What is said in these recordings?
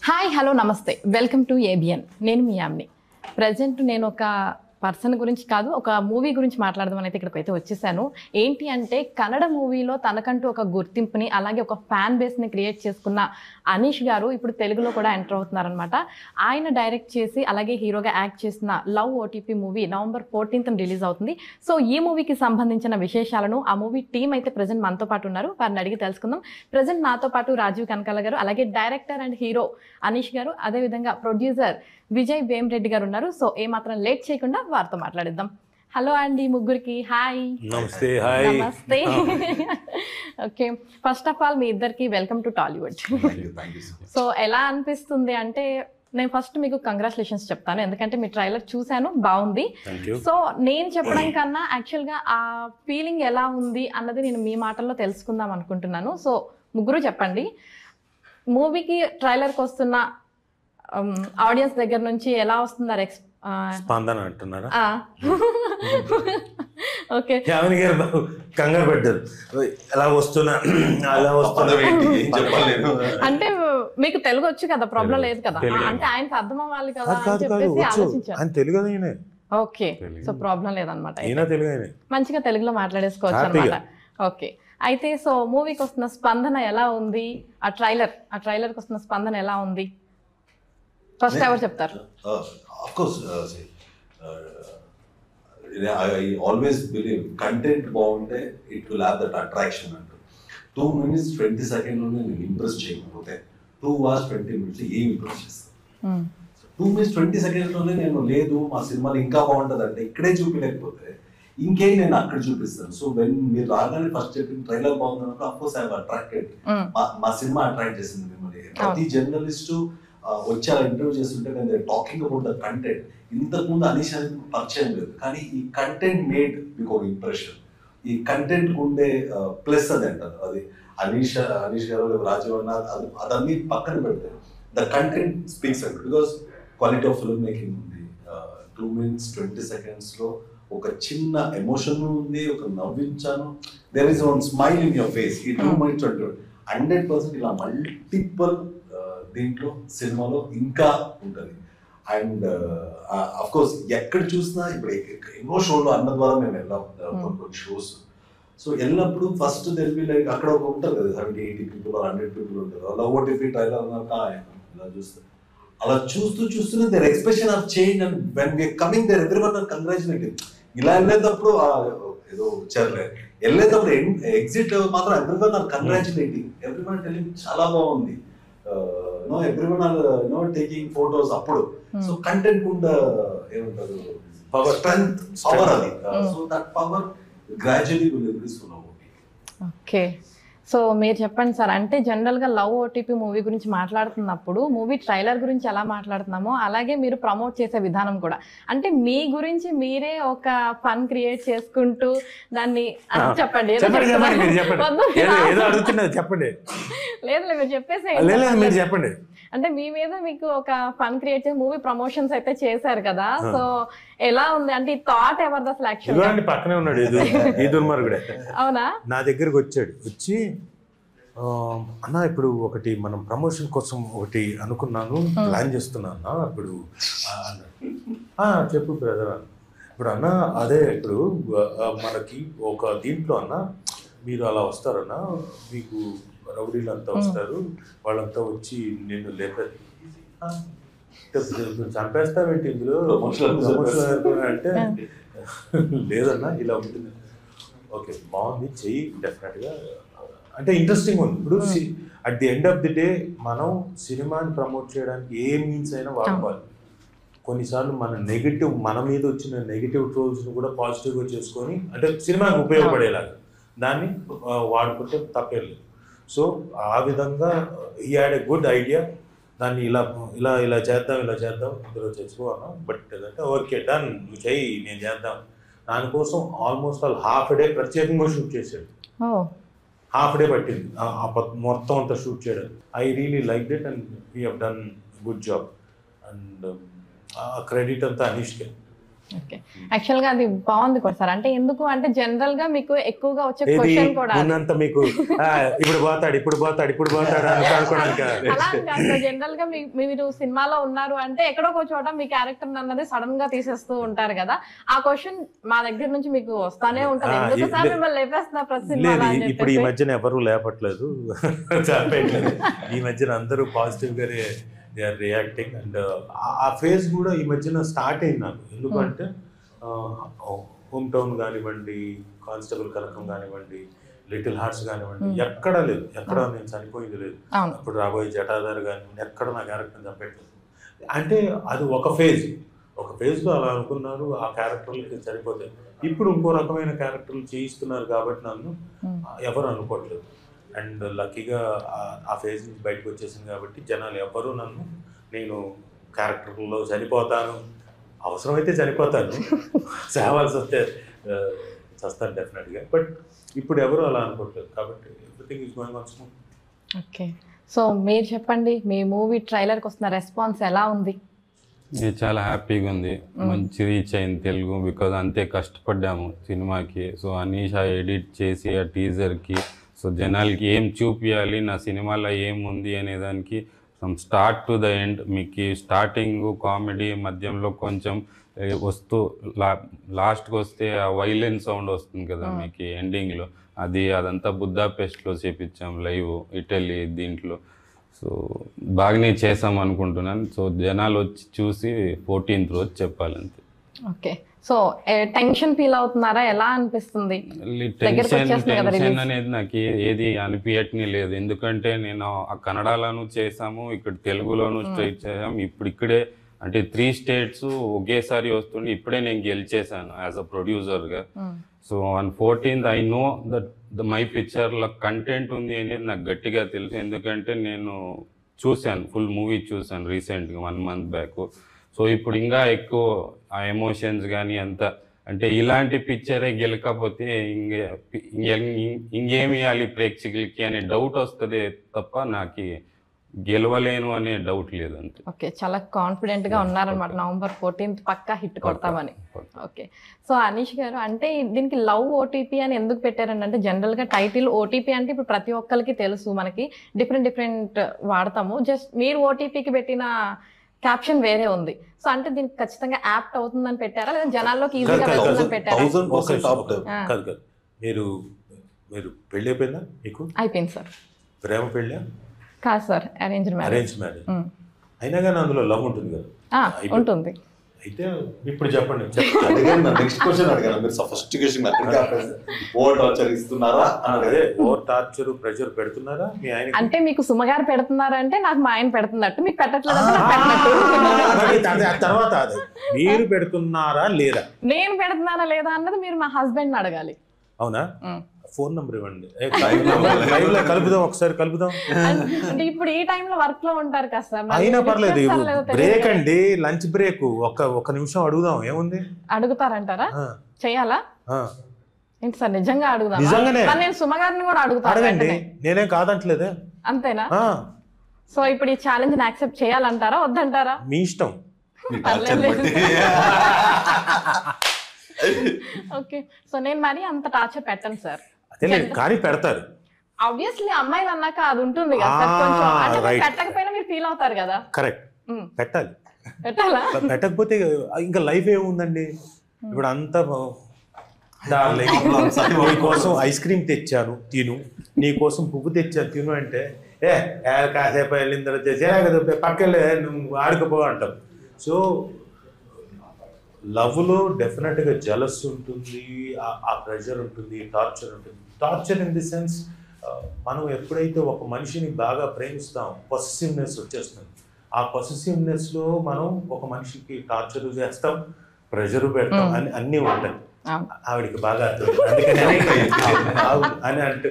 Hi hello నమస్తే welcome to ABN. నేను మీ Yamini. Present నేను ఒక పర్సన్ గురించి కాదు, ఒక మూవీ గురించి మాట్లాడదామని అయితే ఇక్కడికైతే వచ్చేసాను. ఏంటి అంటే కన్నడ మూవీలో తనకంటూ ఒక గుర్తింపుని అలాగే ఒక ఫ్యాన్ బేస్ని క్రియేట్ చేసుకున్న అనీష్ గారు ఇప్పుడు తెలుగులో కూడా ఎంటర్ అవుతున్నారనమాట. ఆయన డైరెక్ట్ చేసి అలాగే హీరోగా యాక్ట్ చేసిన love OTP movie November 14th release అవుతుంది. సో ఈ మూవీకి సంబంధించిన విశేషాలను ఆ మూవీ టీమ్ అయితే ప్రజెంట్ మనతో పాటు ఉన్నారు. వారిని అడిగి తెలుసుకుందాం. ప్రజెంట్ నాతో పాటు రాజీవ్ కనకాల గారు, అలాగే డైరెక్టర్ అండ్ హీరో అనీష్ గారు, అదేవిధంగా ప్రొడ్యూసర్ విజయ్ వేమరెడ్డి గారు ఉన్నారు. సో ఏమాత్రం లేట్ చేయకుండా వారితో మాట్లాడిద్దాం. హలో అండి ముగ్గురికి. హాయ్. నమస్తే. హాయ్. నమస్తే. ఓకే, ఫస్ట్ ఆఫ్ ఆల్ మీ ఇద్దరికి వెల్కమ్ టు టాలీవుడ్. సో ఎలా అనిపిస్తుంది అంటే నేను ఫస్ట్ మీకు కంగ్రాచులేషన్స్ చెప్తాను, ఎందుకంటే మీ ట్రైలర్ చూశాను, బాగుంది. సో నేను చెప్పడం కన్నా యాక్చువల్గా ఆ ఫీలింగ్ ఎలా ఉంది అన్నది నేను మీ మాటల్లో తెలుసుకుందాం అనుకుంటున్నాను. సో ముగ్గురు చెప్పండి, మూవీకి ట్రైలర్కి వస్తున్న ఆడియన్స్ దగ్గర నుంచి ఎలా వస్తున్నారు స్పందన అంటున్నారా? ఓకే, కంగారు పెట్టారు ఎలా వస్తున్నా అలా వస్తున్నా అంటే మీకు తెలుగు వచ్చు కదా, ప్రాబ్లం లేదు కదా, అంటే ఆయనకి అర్థం అవ్వాలి కదా అని చెప్పేసి ఆలోచించారు. తెలుగు. ఓకే, సో ప్రాబ్లం లేదనమాట, తెలుగు మంచిగా తెలుగులో మాట్లాడేసుకోవచ్చు అనమాట. ఓకే, అయితే సో మూవీకి వస్తున్న స్పందన ఎలా ఉంది? ఆ ట్రైలర్కి వస్తున్న స్పందన ఎలా ఉంది? ఫస్ట్ ఎవరు చెప్తారు? Of course, I always believe content బాగుంటే it will have that attraction అంటూ. 2 minutes 20 seconds లోనే నేను ఇంప్రెస్ చేయకపోతే 2 hours 20 minutes ఏం ఇంప్రెస్ చేస్తాను? 2 minutes 20 seconds లోనే నేను లేదు మా సినిమాలు ఇంకా బాగుంటుంది అంటే ఇక్కడే చూపించలేకపోతే ఇంకేం నేను అక్కడ చూపిస్తాను. సో వెన్ మీరు రాగానే ఫస్ట్ చెప్పిన ట్రైలర్ బాగుందన్నప్పుడు of course I have attracted, మా సినిమా అట్రాక్ట్ చేసింది మిమ్మల్ని. ప్రతి జర్నలిస్టు వచ్చి అలా ఇంటర్వ్యూ చేస్తుంటే నేను టాకింగ్ అబౌట్ ద కంటెంట్. ఇంతకుముందు అనీష్ అనేది పరిచయం లేదు, కానీ ఈ కంటెంట్ మేడ్ మీకు ఒక ఇంప్రెషన్. ఈ కంటెంట్ ఉండే ప్లస్ అది అంటారు. అది అనీష్ గారు రాజీవ్ అన్నారు, అదన్నీ పక్కన పెడితే the content speaks and because quality of film making ఉంది. 2 minutes 20 seconds లో ఒక చిన్న ఎమోషన్ ఉంది, ఒక నవ్వించాను, there is one smile in your face. ఈ 2 minutes 100% ఇలా మల్టిపుల్ దీంట్లో సినిమాలో ఇంకా ఉంటుంది. అండ్ అఫ్ కోర్స్ ఎక్కడ చూసినా ఇప్పుడు ఎన్నో షోలు అన్న ద్వారా మేము వెళ్ళాం, కొన్ని షోస్. సో వెళ్ళినప్పుడు ఫస్ట్ తెలిపి లైక్ అక్కడ ఒక ఉంటారు కదా 70-80 people 100 people ఉంటారు. అలా ఓటీపీ ట్రైలర్ అన్నాక ఇలా చూస్తారు. అలా చూస్తూనే their expression of change and when we are coming there everyone are congratulating. ఇలా వెళ్ళేటప్పుడు ఏదో వచ్చారులే, వెళ్ళేటప్పుడు ఎగ్జిట్ మాత్రం everyone are congratulating, everyone telling చాలా బాగుంది, no everyone are taking photos. అప్పుడు సో కంటెంట్ ఉండ ఏమంటారు పవర్, స్ట్రెంగ్త్, పవర్ అది. So that power gradually will increase for love OTP. Okay, so మీరు చెప్పండి సార్, అంటే జనరల్గా లవ్ ఓటీపీ మూవీ గురించి మాట్లాడుతున్నప్పుడు మూవీ ట్రైలర్ గురించి ఎలా మాట్లాడుతున్నామో అలాగే మీరు ప్రమోట్ చేసే విధానం కూడా, అంటే మీ గురించి మీరే ఒక ఫన్ క్రియేట్ చేసుకుంటూ దాన్ని చెప్పండి. లేదు మీరు చెప్పేసి, అంటే మీ మీద మీకు ఒక ఫన్ క్రియేట్ చేసి మూవీ ప్రమోషన్స్ అయితే చేశారు కదా, సో ఎలా ఉంది అంటే ఈ థాట్ ఎవరిది అసలు? యాక్చువల్లీ పక్కనే ఉన్నాడు ఈ దుర్మార్గుడే, అవునా, నా దగ్గరకు వచ్చి అన్న ఇప్పుడు ఒకటి మనం ప్రమోషన్ కోసం ఒకటి అనుకున్నాను, ప్లాన్ చేస్తున్నాను ఇప్పుడు చెప్పు బ్రదర్. ఇప్పుడు అన్న అదే ఇప్పుడు మనకి ఒక దీంట్లో అన్న మీరు అలా వస్తారన్నా, మీకు రౌడీలు అంతా వస్తారు, వాళ్ళంతా వచ్చి నిన్ను లేపారు, చంపేస్తావేంటి ఇందులో అంటే లేదన్నా ఇలా ఉంటుంది. ఓకే బాగుంది, చెయ్యి డెఫినెట్గా అంటే ఇంట్రెస్టింగ్ ఉంది. ఇప్పుడు at the end of the day మనం సినిమాని ప్రమోట్ చేయడానికి ఏ మీన్స్ అయినా వాడుకోవాలి. కొన్నిసార్లు మన మీద వచ్చిన నెగిటివ్ ట్రోల్స్ని కూడా పాజిటివ్గా చేసుకొని అంటే సినిమాకి ఉపయోగపడేలాగా దాన్ని వాడుకుంటే తప్పేలేదు. సో ఆ విధంగా ఈ హ్యాడ్ ఎ గుడ్ ఐడియా, దాన్ని ఇలా చేద్దాం ఇందులో చచ్చిపోవాలా, బట్ అంటే ఓకే డన్, నువ్వు చెయ్యి నేను చేద్దాం. దానికోసం ఆల్మోస్ట్ హాఫ్ డే ప్రత్యేకంగా షూట్ చేశాడు. హాఫ్ డే పట్టింది మొత్తం అంతా షూట్ చేయడం. I really like it and we have done good job. And credit అంతా అనీష్కే. ఓకే, యాక్చువల్ గా అది బాగుంది కూడా సార్. అంటే ఎందుకు అంటే జనరల్ గా మీకు ఎక్కువగా వచ్చే క్వశ్చన్ కూడా మీకు ఇప్పుడు పోతాడు అలా జనరల్ గా మీరు సినిమాలో ఉన్నారు అంటే ఎక్కడో ఒక చోట మీ క్యారెక్టర్ అన్నది సడన్ గా తీసేస్తూ ఉంటారు కదా, ఆ క్వశ్చన్ మా దగ్గర నుంచి మీకు వస్తానే ఉంటది, ఎందుకు సార్ మిమ్మల్ని లేపేస్తున్నా ప్రతి సినిమా. ఇప్పుడు ఈ మధ్యన ఎవరు లేపట్లేదు, ఈ మధ్యన అందరూ పాజిటివ్ గానే దే ఆర్ రియాక్టింగ్. అండ్ ఆ ఫేజ్ కూడా ఈ మధ్యన స్టార్ట్ అయింది నాకు. ఎందుకంటే హోమ్ టౌన్ కానివ్వండి, కానిస్టేబుల్ కలకం కానివ్వండి, లిటిల్ హార్ట్స్ కానివ్వండి, ఎక్కడా లేదు, ఎక్కడ నేను చనిపోయింది లేదు. ఇప్పుడు రాబోయే జటాధారి కానివ్వండి, ఎక్కడ నా క్యారెక్టర్ చంపేట్లేదు. అంటే అది ఒక ఫేజ్లో అలా అనుకున్నారు, ఆ క్యారెక్టర్లకి సరిపోతాయి. ఇప్పుడు ఇంకో రకమైన క్యారెక్టర్లు చేయిస్తున్నారు కాబట్టి నన్ను ఎవరు అనుకోవట్లేదు. అండ్ లక్కీగా ఆ ఫేజ్ నుంచి బయటకు వచ్చేసింది కాబట్టి జనాలు ఎవరు నన్ను నేను క్యారెక్టర్లో చనిపోతాను, అవసరమైతే చనిపోతాను, సేవాల్సి వస్తే చేస్తాను డెఫినెట్గా. బట్ ఇప్పుడు ఎవరు అలా అనుకోవట్లేదు కాబట్టి everything is going on smooth. Okay, so మీరు చెప్పండి, మీ మూవీ ట్రైలర్కి వస్తున్న రెస్పాన్స్ ఎలా ఉంది? ఇది చాలా హ్యాపీగా ఉంది, మంచి రీచ్ అయింది తెలుగు, బికాజ్ అంతే కష్టపడ్డాము సినిమాకి. సో అనీషా ఎడిట్ చేసి ఆ టీజర్కి సో జనాలకి ఏం చూపించాలి, నా సినిమాలో ఏముంది అనే దానికి from start to the end, మీకు స్టార్టింగ్ కామెడీ, మధ్యంలో కొంచెం వస్తూ లాస్ట్కి వస్తే ఆ వైలెన్ సౌండ్ వస్తుంది కదా మీకు ఎండింగ్లో, అదంతా బుద్దాపెస్ట్లో చేపించాం లైవ్ ఇటలీ దీంట్లో. సో బాగానే చేసాం అనుకుంటున్నాను. సో జనాలు వచ్చి చూసి 14th రోజు చెప్పాలంతే. ఓకే, సో టెన్షన్ ఫీల్ అవుతున్నారా, ఎలా అనిపిస్తుంది? టెన్షన్ అనేది నాకు ఏది అనిపించట్ని లేదు, ఎందుకంటే నేను ఆ కన్నడలోనూ చేసాము, ఇక్కడ తెలుగులోనూ స్ట్రైట్ చేసాము. ఇప్పుడు ఇక్కడే అంటే 3 states ఒకేసారి వస్తుండే, ఇప్పుడే నేను గెలిచేసాను యాజ్ అ ప్రొడ్యూసర్గా. So on 14th I know that my పిక్చర్లో కంటెంట్ ఉంది అనేది నాకు గట్టిగా తెలుసు, ఎందుకంటే నేను చూశాను, ఫుల్ మూవీ చూశాను రీసెంట్గా 1 month బ్యాక్. సో ఇప్పుడు ఇంకా ఎక్కువ ఆ ఎమోషన్స్ కానీ అంతా, అంటే ఇలాంటి పిక్చరే గెలకపోతే ఇంకేమి ఇవ్వాలి ప్రేక్షకులకి అనే డౌట్ వస్తుంది తప్ప నాకు గెలవలేను అనే డౌట్ లేదు అంతే. ఓకే, చాలా కాన్ఫిడెంట్ గా ఉన్నారనమాట, November 14th పక్కా హిట్ కొడతామని. ఓకే, సో అనీష్ గారు, అంటే దీనికి లవ్ ఓటీపీ అని ఎందుకు పెట్టారండి? అంటే జనరల్ గా టైటిల్ ఓటీపీ అంటే ఇప్పుడు ప్రతి ఒక్కరికి తెలుసు, మనకి డిఫరెంట్ వాడతాము. జస్ట్ మీరు ఓటీపీకి పెట్టిన క్యాప్షన్ వేరే ఉంది, సో అంటే దీనికి ఖచ్చితంగా యాప్ట్ అవుతుందని పెట్టారా, లేదా జనాల్లోకి ఈజీగా వెళ్తుందని పెట్టారా? మీరు పెళ్ళి అయిపోయిందా మీకు? అయిపోయింది సార్. ప్రేమ పెళ్ళా? కాదు సార్, అరేంజ్ మ్యారేజ్. అయినా కానీ అందులో లవ్ ఉంటుంది కదా? ఉంటుంది. అయితే ఇప్పుడు చెప్పండి. నెక్స్ట్ క్వశ్చన్ అడిగాను, మీరు సఫిస్టికేషన్ ఓవర్ టార్చర్ ఇస్తున్నారా? అదే ఓవర్ టార్చర్ ప్రెషర్ పెడుతున్నారా మీ ఆయన? అంటే మీకు సుమగారు పెడుతున్నారా అంటే నాకు మా ఆయన పెడుతున్నట్టు, మీకు పెట్టట్లేదు. తర్వాత అదే మీరు పెడుతున్నారా లేదా, నేను పెడుతున్నారా లేదా అన్నది మీరు మా హస్బెండ్ అడగాలి. అవునా? ఫోన్ నంబర్ ఇవ్వండి, కలుపుదాం, ఒకసారి కలుపుదాం. అంటే ఇప్పుడు ఈ టైంలో వర్క్ లో ఉంటారు కదా సార్. అయినా పర్లేదు, బ్రేక్ అండి, లంచ్ బ్రేక్, ఒక నిమిషం అడుగుదాం, ఏముంది? అడుగుతారంటారా? చెయ్యాలా ఏంటి సార్? నిజంగా అడుగుదాం. నిజంగానే నేను సుమగారిని కూడా అడుగుతాను. అడగండి, నేనేం కాదంటలేదే. అంతేనా? సో ఇప్పుడు ఈ ఛాలెంజ్ యాక్సెప్ట్ చేయాలంటారా వద్దంటారా? మీ ఇష్టం. ఓకే, సో నేను మరి అంత టార్చర్ పెట్టను సార్. అదే కానీ పెడతారు. ఆబ్వియస్లీ అమ్మాయిలు అన్నాక అది ఉంటుంది కదా సార్, కొంచెం అంటే పెట్టకపోయినా మీరు ఫీల్ అవుతారు కదా. కరెక్ట్, పెట్టాలి. పెట్టాలా? పెట్టకపోతే ఇంకా లైఫ్ ఏముందండి? ఇప్పుడు అంతా నీకోసం ఐస్ క్రీమ్ తెచ్చాను తిను, నీకోసం పువ్వు తెచ్చాను తిను అంటే కాసేపు వెళ్ళిన తర్వాత పక్కలే నువ్వు ఆడుకోపో అంటాం. సో లవ్లో డెఫినెట్గా జలస్ ఉంటుంది, ఆ ప్రెషర్ ఉంటుంది, టార్చర్ ఉంటుంది. టార్చర్ ఇన్ ది సెన్స్ మనం ఎప్పుడైతే ఒక మనిషిని బాగా ప్రేమిస్తాం, పొసెసివ్నెస్ వచ్చేస్తుంది. ఆ పొసెసివ్నెస్లో మనం ఒక మనిషికి టార్చర్ చేస్తాం, ప్రెషర్ పెడతాం, అన్నీ ఉంటాయి. ఆవిడికి బాగా అర్థం, అందుకని అని అంటే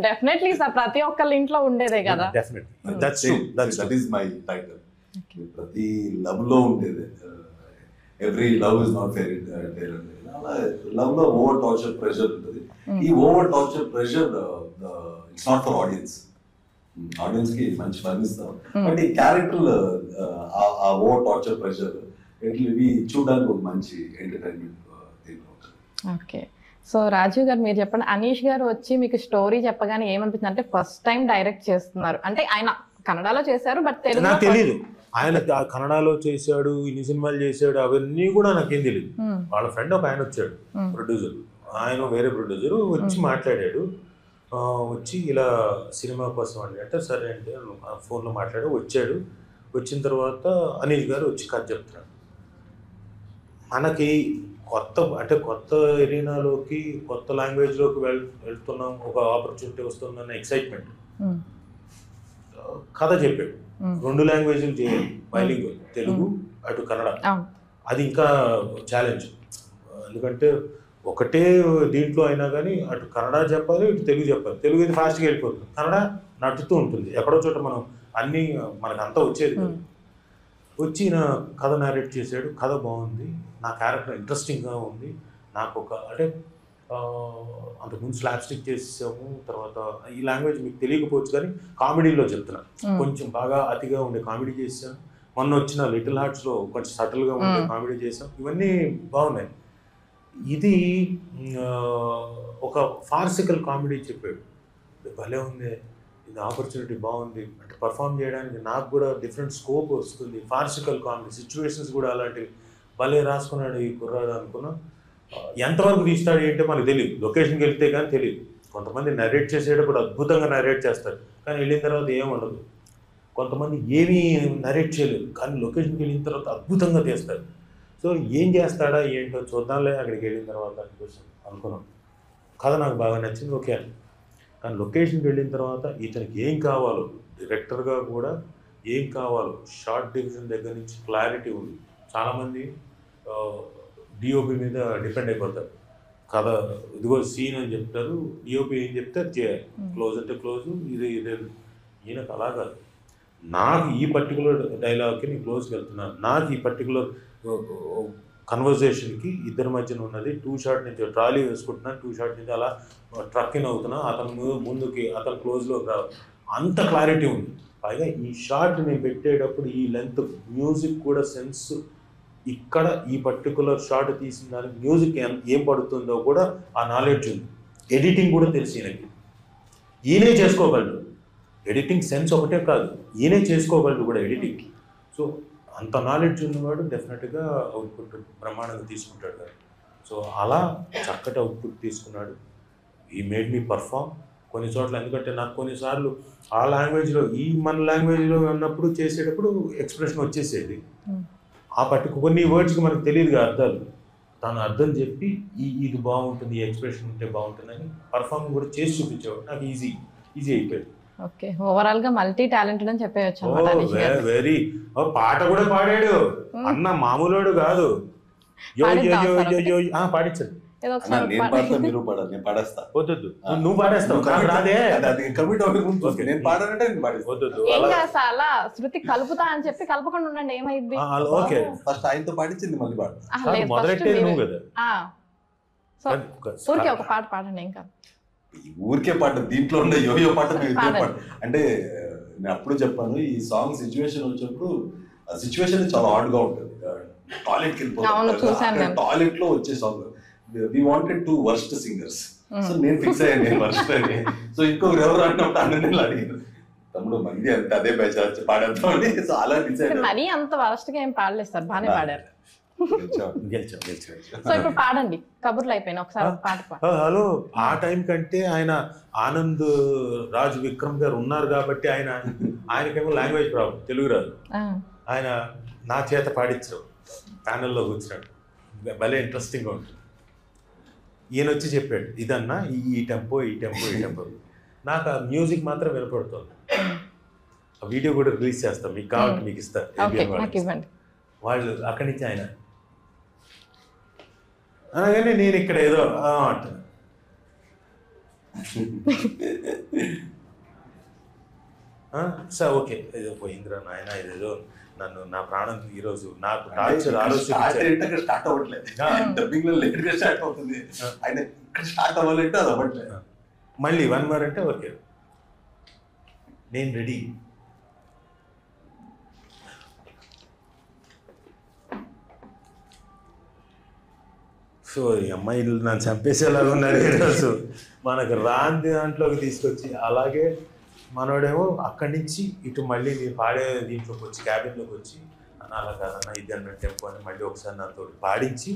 డెఫినెట్లీ సార్, ప్రతి ఒక్కళ్ళ ఇంట్లో ఉండేదే కదా. ప్రతి లవ్ లో ఉండేది. Every love is not fairy tale. Love లో ఓవర్ టార్చర్ ప్రెషర్ ఉంటుంది. ఈ over torture pressure it's not for audience, audience కి మంచి ఫన్ ఇస్తాం. బట్ ఈ క్యారెక్టర్ ఆ ఓవర్ టార్చర్ ప్రెషర్ ఇవి చూడడానికి ఒక మంచి ఎంటర్టైన్మెంట్ దీంట్లో ఉంటుంది. ఓకే, సో రాజీవ్ గారు మీరు చెప్పండి, అనీష్ గారు వచ్చి మీకు స్టోరీ చెప్పగానే ఏమనిపించింది? అంటే ఫస్ట్ టైం డైరెక్ట్ చేస్తున్నారు అంటే ఆయన కన్నడలో చేశారు బట్ నాకు తెలియదు ఆయన కన్నడలో చేశాడు, ఇన్ని సినిమాలు చేశాడు అవన్నీ కూడా నాకేం తెలియదు. వాళ్ళ ఫ్రెండ్ ఒక ఆయన వచ్చాడు ప్రొడ్యూసర్, ఆయన వేరే ప్రొడ్యూసర్ వచ్చి మాట్లాడాడు, వచ్చి ఇలా సినిమా కోసం అంటే సరే అంటే ఫోన్లో మాట్లాడి వచ్చాడు. వచ్చిన తర్వాత అనీష్ గారు వచ్చి కథ చెప్తున్నాడు. మనకి కొత్త ఎరీనాలోకి కొత్త లాంగ్వేజ్లోకి వెళ్తున్నాం, ఒక ఆపర్చునిటీ వస్తుందన్న ఎక్సైట్మెంట్. కథ చెప్పాడు, 2 లాంగ్వేజ్లు చేయాలి, బైలింగ్వల్, తెలుగు అటు కన్నడ. అది ఇంకా ఛాలెంజ్, ఎందుకంటే ఒకటే దీంట్లో అయినా కానీ అటు కన్నడ చెప్పాలి, ఇటు తెలుగు చెప్పాలి. తెలుగు ఇది ఫాస్ట్గా వెళ్ళిపోతుంది, కన్నడ నడుతూ ఉంటుంది. ఎక్కడో చోట మనం అన్నీ మనకు అంతా వచ్చేది కదా. వచ్చి నా కథ నారేట్ చేశాడు. కథ బాగుంది, నా క్యారెక్టర్ ఇంట్రెస్టింగ్గా ఉంది. నాకు అంటే అంతకుముందు స్లాబ్ స్టిక్ చేసాము, తర్వాత ఈ లాంగ్వేజ్ మీకు తెలియకపోవచ్చు కానీ కామెడీలో చెప్తున్నాను, కొంచెం బాగా అతిగా ఉండే కామెడీ చేసాం. మొన్న వచ్చిన లిటిల్ హార్ట్స్లో కొంచెం సటిల్గా ఉండే కామెడీ చేసాం. ఇవన్నీ బాగున్నాయి. ఇది ఒక ఫార్సికల్ కామెడీ చెప్పాడు, భలే ఉంది, ఇది ఆపర్చునిటీ బాగుంది అంటే పర్ఫామ్ చేయడానికి నాకు కూడా డిఫరెంట్ స్కోప్ వస్తుంది. ఫార్సికల్ కామెడీ సిచ్యువేషన్స్ కూడా అలాంటివి భలే రాసుకున్నాడు ఈ కుర్రాడు అనుకున్నా. ఎంతవరకు తీస్తాడు ఏంటో మనకు తెలియదు, లొకేషన్కి వెళ్తే కానీ తెలియదు. కొంతమంది నరేట్ చేసేటప్పుడు అద్భుతంగా నరేట్ చేస్తారు కానీ వెళ్ళిన తర్వాత ఏముండదు. కొంతమంది ఏమీ నరేట్ చేయలేదు కానీ లొకేషన్కి వెళ్ళిన తర్వాత అద్భుతంగా తీస్తారు. సో ఏం చేస్తాడా ఏంటో చూద్దాంలే అక్కడికి వెళ్ళిన తర్వాత అనుకున్నాం. కథ నాకు బాగా నచ్చింది, ఓకే అని. కానీ లొకేషన్కి వెళ్ళిన తర్వాత ఇతనికి ఏం కావాలో, డైరెక్టర్గా కూడా ఏం కావాలో, షార్ట్ డివిజన్ దగ్గర నుంచి క్లారిటీ ఉంది. చాలామంది డిఓపి మీద డిపెండ్ అయిపోతారు. కథ ఇదిగో సీన్ అని చెప్తారు, డిఓపి ఏం చెప్తే చేయాలి, క్లోజ్ అంటే క్లోజ్, ఇదే ఈయనకు అలా కాదు. నాకు ఈ పర్టికులర్ డైలాగ్కి నేను క్లోజ్కి వెళ్తున్నాను, నాకు ఈ పర్టికులర్ కన్వర్జేషన్కి ఇద్దరి మధ్యన ఉన్నది 2 షాట్ నుంచి ట్రాలీ వేసుకుంటున్నాను, 2 షాట్ నుంచి అలా ట్రక్ ఇన్ అవుతున్నా, అతను ముందుకి అతను క్లోజ్లోకి రావు, అంత క్లారిటీ ఉంది. పైగా ఈ షాట్ నేను పెట్టేటప్పుడు ఈ లెంత్ మ్యూజిక్ కూడా సెన్స్, ఇక్కడ ఈ పర్టికులర్ షాట్ తీసిన దానికి మ్యూజిక్ ఏం పడుతుందో కూడా ఆ నాలెడ్జ్ ఉంది. ఎడిటింగ్ కూడా తెలిసి ఈయనే చేసుకోగలడు. ఎడిటింగ్ సెన్స్ ఒకటే కాదు, ఈయనే చేసుకోగలడు కూడా ఎడిటింగ్. సో అంత నాలెడ్జ్ ఉన్నవాడు డెఫినెట్గా అవుట్పుట్ బ్రహ్మాండంగా తీసుకుంటాడు కదా. సో అలా చక్కటి అవుట్పుట్ తీసుకున్నాడు. ఈ మేడ్ మీ పర్ఫామ్ కొన్ని చోట్ల. ఎందుకంటే నాకు కొన్నిసార్లు ఆ లాంగ్వేజ్లో మన లాంగ్వేజ్లో ఉన్నప్పుడు చేసేటప్పుడు ఎక్స్ప్రెషన్ వచ్చేసేది. ఆ కొన్ని వర్డ్స్కి మనకు తెలియదుగా అర్థాలు, తను అర్థం చెప్పి ఇది బాగుంటుంది, ఈ ఎక్స్ప్రెషన్ ఉంటే బాగుంటుందని పర్ఫార్మ్ కూడా చేసి చూపించేవాడు. నాకు ఈజీ అయిపోయింది. ఓకే, ఓవరాల్ గా మల్టీ టాలెంటెడ్ అని చెప్పేయచ్చు. వెరీ పాట కూడా పాడాడు అన్న, మామూలుడు కాదు. పాడించండి. మీరు పాడాలి, నేను పాడేస్తా. వద్దు, నువ్వు పాడేస్తావు రాదే. అలా శృతి కలుపుతా అని చెప్పి కలపకుండా ఉండండి, ఏమైంది? ఓకే, ఫస్ట్ ఆయనతో పాడించింది మళ్ళీ పాడు. మొదలెట్టేది నువ్వు కదా. ఊరికే ఒక పాట పాడండి, ఏం కాదు. ఊరికే పాట, దీంట్లో ఉండే యోయో పాట అంటే నేను అప్పుడు చెప్పాను, ఈ సాంగ్ సిచ్యువేషన్ వచ్చినప్పుడు సిచ్యువేషన్ చాలా హార్డ్ గా ఉంటుంది. టాయిలెట్కి వెళ్ళిపోతాను, టాయిలెట్ లో వచ్చే song. We wanted 2 worst singers. So నేను ఫిక్స్ అయ్యాను, నేను వర్స్ట్ అని. సో ఇంకొకరు ఎవరు అన్నప్పుడు అన్నని అడిగాను, తమ్ముడు మంది అంత అదే బెస్ట్ పాడేద్దామని. సో అలా డిసైడ్. మరీ అంత వరస్ట్ గా ఏం పాడలేదు సార్, బాగానే పాడారు. గెలిచాం. సో ఇప్పుడు పాడండి, కబుర్లు అయిపోయినా ఒకసారి పాట హలో. ఆ టైం కంటే ఆయన ఆనంద్ రాజ్ విక్రమ్ గారు ఉన్నారు కాబట్టి ఆయనకేమో లాంగ్వేజ్ ప్రాబ్లం, తెలుగు రాదు. ఆయన నా చేత పాడించడం, ప్యానెల్లో కూర్చున్నాడు, భలే ఇంట్రెస్టింగ్గా ఉంటుంది. ఈయన వచ్చి చెప్పాడు, ఇదన్నా ఈ టెంపో నాకు ఆ మ్యూజిక్ మాత్రం వినపడుతుంది. ఆ వీడియో కూడా రిలీజ్ చేస్తాం, మీకు కావాలంటే మీకు ఇస్తాను. వాళ్ళు అక్కడి నుంచి ఆయన అనగానే నేను ఇక్కడ ఏదో అంటున్నా. సార్ ఓకే, ఏదో పోయిందిరా నాయన, ఇదేదో నన్ను నా ప్రాణం ఈరోజు నాకు టార్చర్ స్టార్ట్ అవ్వట్లేదు. డబ్బింగ్ లో లేట్ గా స్టార్ట్ అవుతుంది, ఆయన ఇక్కడ స్టార్ట్ అవ్వాలంటే అది అవ్వట్లేదు. మళ్ళీ 1 more అంటే ఓకే. నేను రెడీ. సో ఈ అమ్మాయిలు నన్ను చంపేసేలాగా ఉన్నారు ఈరోజు. మనకు రాని దాంట్లోకి తీసుకొచ్చి, అలాగే మనోడేమో అక్కడి నుంచి ఇటు మళ్ళీ నేను పాడే దీంట్లోకి వచ్చి క్యాబిన్లోకి వచ్చి అన్న అలా కాదన్న ఇది అన్న టెంపో అని మళ్ళీ ఒకసారి నాతో పాడించి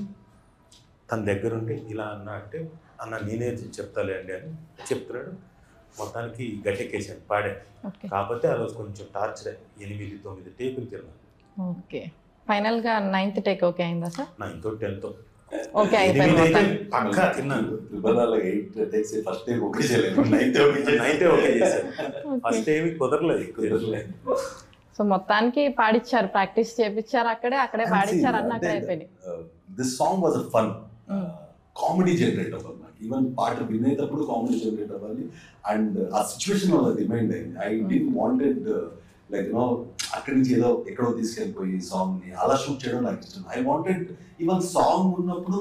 తన దగ్గర ఉండి ఇలా అన్న అంటే అన్న నేనే చెప్తాలే అండి అని చెప్తున్నాడు. మొత్తానికి గట్టెక్కేసాను పాడాను. కాకపోతే ఆ రోజు కొంచెం టార్చర్ 8-9 టేకులు తిన్నాను. ఓకే, ఫైనల్గా 9th టేక్ ఓకే అయిందా సార్? 9th 10th ఓకే అయిపోయింది. పక్కా తిన్నాను. 8 takes ఫస్ట్ టైం ఓకే చేయలేదు, 9th ఓకే చేశాను. ఫస్ట్ ఏమి కుదరలేదు. సో మొత్తానికి పాడిచ్చారు, ప్రాక్టీస్ చేపించారు, అక్కడే పాడిచ్చారు, అన్న అక్కడ అయిపోయింది. This song was a fun comedy generate అవ్వాలి నాకు. ఈవెన్ పాట వినేటప్పుడు కామెడీ జనరేట్ అవ్వాలి. అండ్ ఆ సిచ్యువేషన్ వల్ల రిమైండ్ అయింది. I don't wanted like you know అక్కడి నుంచి ఏదో ఎక్కడో తీసుకెళ్ళిపోయి సాంగ్ ని అలా షూట్ చేయడం నాకు ఇష్టం. ఐ వాంటెడ్ ఈవెన్ సాంగ్ ఉన్నప్పుడు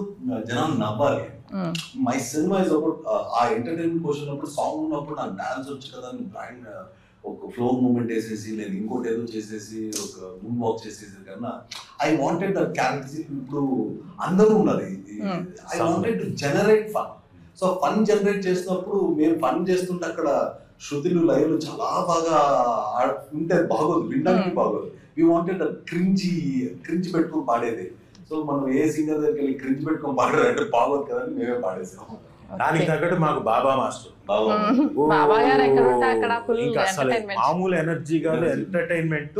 జనాలు నవ్వాలి. మై సినిమా ఇస్ అబౌట్ ఆ ఎంటర్టైన్మెంట్ కోసం ఉన్నప్పుడు, సాంగ్ ఉన్నప్పుడు నాకు డాన్స్ వచ్చు కదా అని బ్రాండ్ ఒక ఫ్లో మూమెంట్ వేసేసి లేదు ఇంకోటి ఏదో చేసేసి ఒక మూన్ వాక్ చేసేసి కన్నా ఐ వాంటెడ్ దట్ క్యారెక్టర్. ఇప్పుడు అందరూ ఉన్నారు, I wanted to generate fun. So fun generate చేసినప్పుడు మేము ఫన్ చేస్తుంటే అక్కడ శృతులు లయలు చాలా బాగా ఉంటే బాగోదు, వినడానికి బాగోదు. వీ వాంటెడ్ క్రింజ్ పెట్టుకొని పాడేది. సో మనం ఏ సింగర్ దగ్గరికి వెళ్ళి క్రింజ్ పెట్టుకొని పాడారు అంటే బాగోదు కదా అని మేమే పాడేసాం. దానికి తగ్గట్టు మాకు బాబా మాస్టర్ ఇంకా అసలు మామూలు ఎనర్జీ కాదు, ఎంటర్టైన్మెంట్.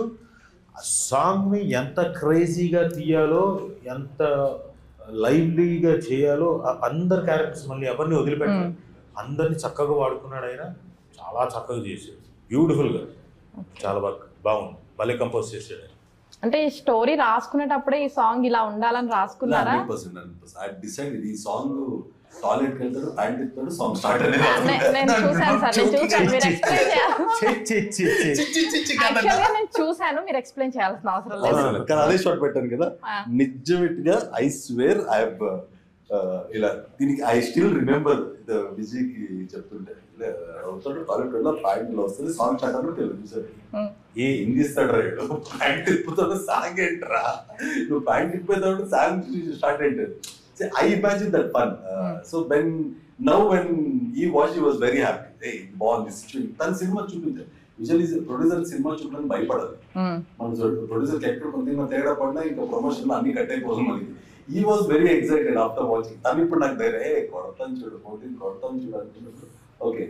సాంగ్ ని ఎంత క్రేజీగా తీయాలో, ఎంత లైవ్లీగా చేయాలో, అందరు క్యారెక్టర్స్ మళ్ళీ ఎవరిని వదిలిపెట్టారు, అందరిని చక్కగా వాడుకున్నాడు ఆయన. చాలా చక్కగా చేశాడు, బ్యూటిఫుల్ గా, చాలా బాగుంది, భలే కంపోజ్ చేశాడు. అంటే ఈ స్టోరీ రాసుకునేటప్పుడే ఈ సాంగ్ ఇలా ఉండాలని రాసుకున్నారా? 100%. ఐ డిసైడ్ ఈ సాంగ్ టాయిలెట్ కి వెళ్తాడు, ప్యాంట్ ఇస్తాడు, సాంగ్ స్టార్ట్ అనేది. నేను చూసాను సార్, నేను చూసాను, మీరు ఎక్స్ప్లెయిన్ చేయాల్సిన అవసరం లేదు. కానీ అదే షాట్ పెట్టాను కదా, నిజంగా ఐ స్వేర్ ఐ ఇలా దీనికి ఐ స్టిల్ రిమెంబర్ విజయ్కి చెప్తుంటే అవుతాడు టాయిలెట్ వెళ్ళా ప్యాంట్ లో వస్తుంది, సాంగ్ స్టార్ట్ అన్నట్టు తెలుసు ఏ హిందీ ఇస్తాడు రైడు, ప్యాంట్ తిప్పుతాడు, సాంగ్ ఏంట్రా నువ్వు ప్యాంట్ తిప్పేదాడు, సాంగ్ స్టార్ట్ ఏంటది. I imagine that fun. So when he watched, he was very happy. Hey, ball this situation. Tan cinema చూపించారు. Usually producer సినిమా చూడడానికి భయపడదు. మన ప్రొడ్యూసర్ ఎక్కడ కొంత తేడా పడినా ఇంకా ప్రమోషన్ లో అన్ని కట్ అయిపోతుంది మనకి. He was very excited after watching. తను ఇప్పుడు నాకు ధైర్యం కొడతాను చూడు, 14 కొడతాను చూడు అనుకున్నప్పుడు ఓకే.